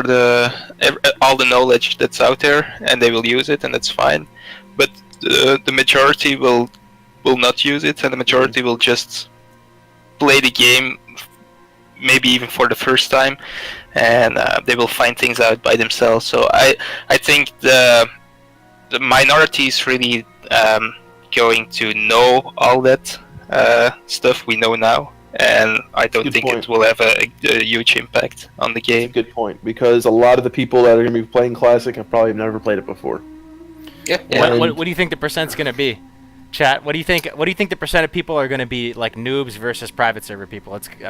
all the knowledge that's out there, and they will use it, and that's fine. But the majority will not use it, and the majority will just play the game, maybe even for the first time, and they will find things out by themselves. So I think the minority is really going to know all that stuff we know now, and I don't think it will have a huge impact on the game. That's a good point, because a lot of the people that are going to be playing Classic have probably never played it before. Yeah. What do you think the percent's going to be? Chat, what do you think the percent of people are going to be like noobs versus private server people? I think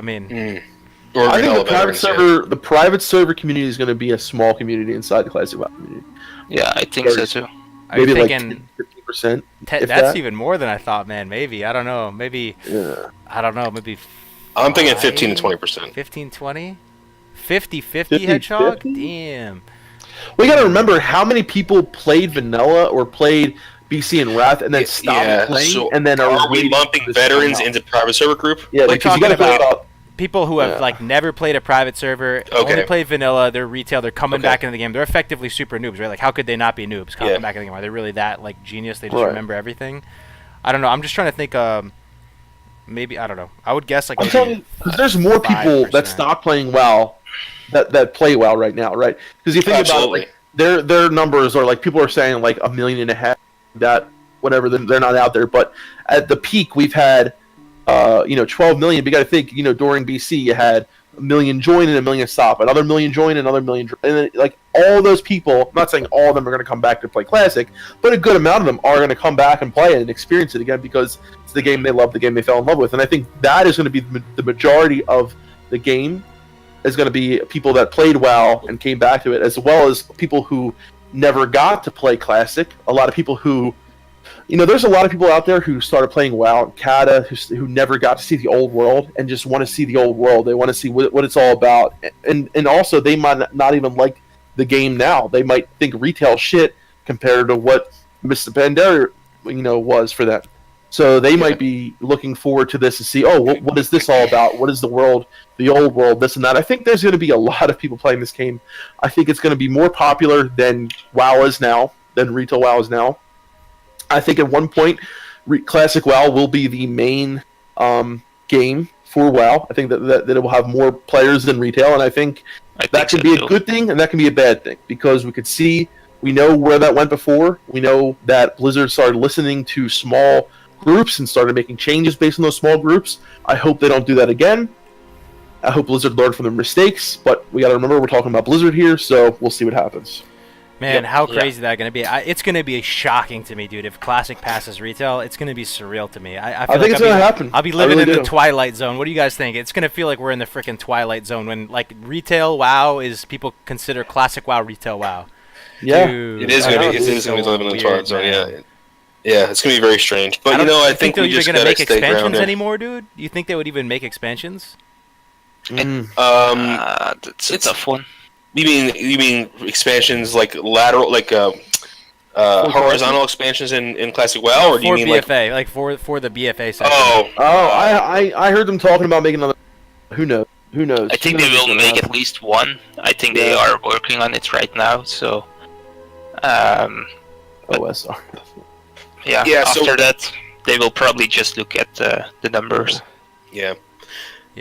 the private server community is going to be a small community inside the Classic WoW community. Yeah, I think so too. Maybe like 10-15%. That's even more than I thought, man. Maybe. I don't know. Maybe. Yeah. I don't know. Maybe. I'm thinking 15 to 20%. 15, 20? 50-50 Hedgehog? Damn. We got to remember how many people played Vanilla or played BC and Wrath and then stopped playing, and then are we lumping veterans into private server group? Yeah, because you got to think about people who have like never played a private server, only played vanilla, they're retail, they're coming back into the game. They're effectively super noobs, right? Like, how could they not be noobs coming back in the game? Are they really that like genius? They just remember everything? I don't know. I'm just trying to think. Maybe, I don't know. I would guess like. I'm telling you, because there's more people that stop playing WoW that play WoW right now, right? Because you think Absolutely. about it, like their numbers are like people are saying like 1.5 million, that whatever, they're not out there. But at the peak, we've had 12 million. But you got to think, during BC, you had 1 million join and 1 million stop, another 1 million join, another 1 million, and then, like all those people. I'm not saying all of them are going to come back to play Classic, but a good amount of them are going to come back and play it and experience it again because it's the game they love, the game they fell in love with. And I think that is going to be the majority of the game. Is going to be people that played WoW and came back to it, as well as people who never got to play Classic. A lot of people who. There's a lot of people out there who started playing WoW and Kata who never got to see the old world and just want to see the old world. They want to see what it's all about. And also, they might not even like the game now. They might think retail shit compared to what Mr. Pandera, was for them. So they might be looking forward to this to see, what is this all about? What is the world, the old world, this and that? I think there's going to be a lot of people playing this game. I think it's going to be more popular than WoW is now, than retail WoW is now. I think at one point, Classic WoW will be the main game for WoW. I think that it will have more players than retail, and I think that can be a good thing and that can be a bad thing because we know where that went before. We know that Blizzard started listening to small groups and started making changes based on those small groups. I hope they don't do that again. I hope Blizzard learned from their mistakes, but we got to remember we're talking about Blizzard here, so we'll see what happens. Man, how crazy is that going to be? It's going to be shocking to me, dude. If Classic passes retail, it's going to be surreal to me. I think it's going to happen. I'll be living in the Twilight Zone. What do you guys think? It's going to feel like we're in the freaking Twilight Zone when, like, retail WoW is people consider Classic WoW retail WoW. Yeah, dude, it is going to be living in the Twilight Zone. Yeah, it's going to be very strange. But I think they're we just going to make stay expansions grounded. anymore, dude. You think they would even make expansions? It's a tough one. You mean expansions like lateral, like horizontal expansions in Classic WoW, or do you mean BFA, like for the BFA section? I heard them talking about making another. Who knows? I think they will make at least one. I think they are working on it right now. So, OSR. Yeah. After that, they will probably just look at the numbers. Yeah.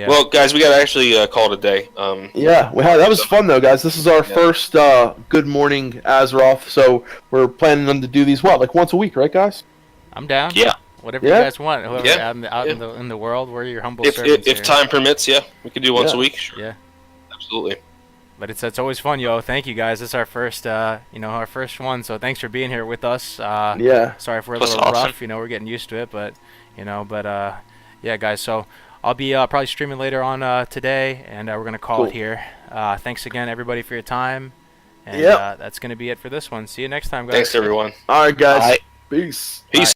Well, guys, we got to actually call it a day. That was fun, though, guys. This is our first Good Morning Azeroth, so we're planning on to do these, like once a week, right, guys? I'm down. Yeah. Whatever you guys want. Whoever out in the world, we're your humble servants. If time permits, we could do once a week. Sure. Yeah. Absolutely. But it's always fun, yo. Thank you, guys. This is our first, our first one, so thanks for being here with us. Sorry if we're a little rough. We're getting used to it, but, guys, so... I'll be probably streaming later on today, and we're going to call it here. Thanks again, everybody, for your time. And that's going to be it for this one. See you next time, guys. Thanks, everyone. All right, guys. Bye. Peace. Peace.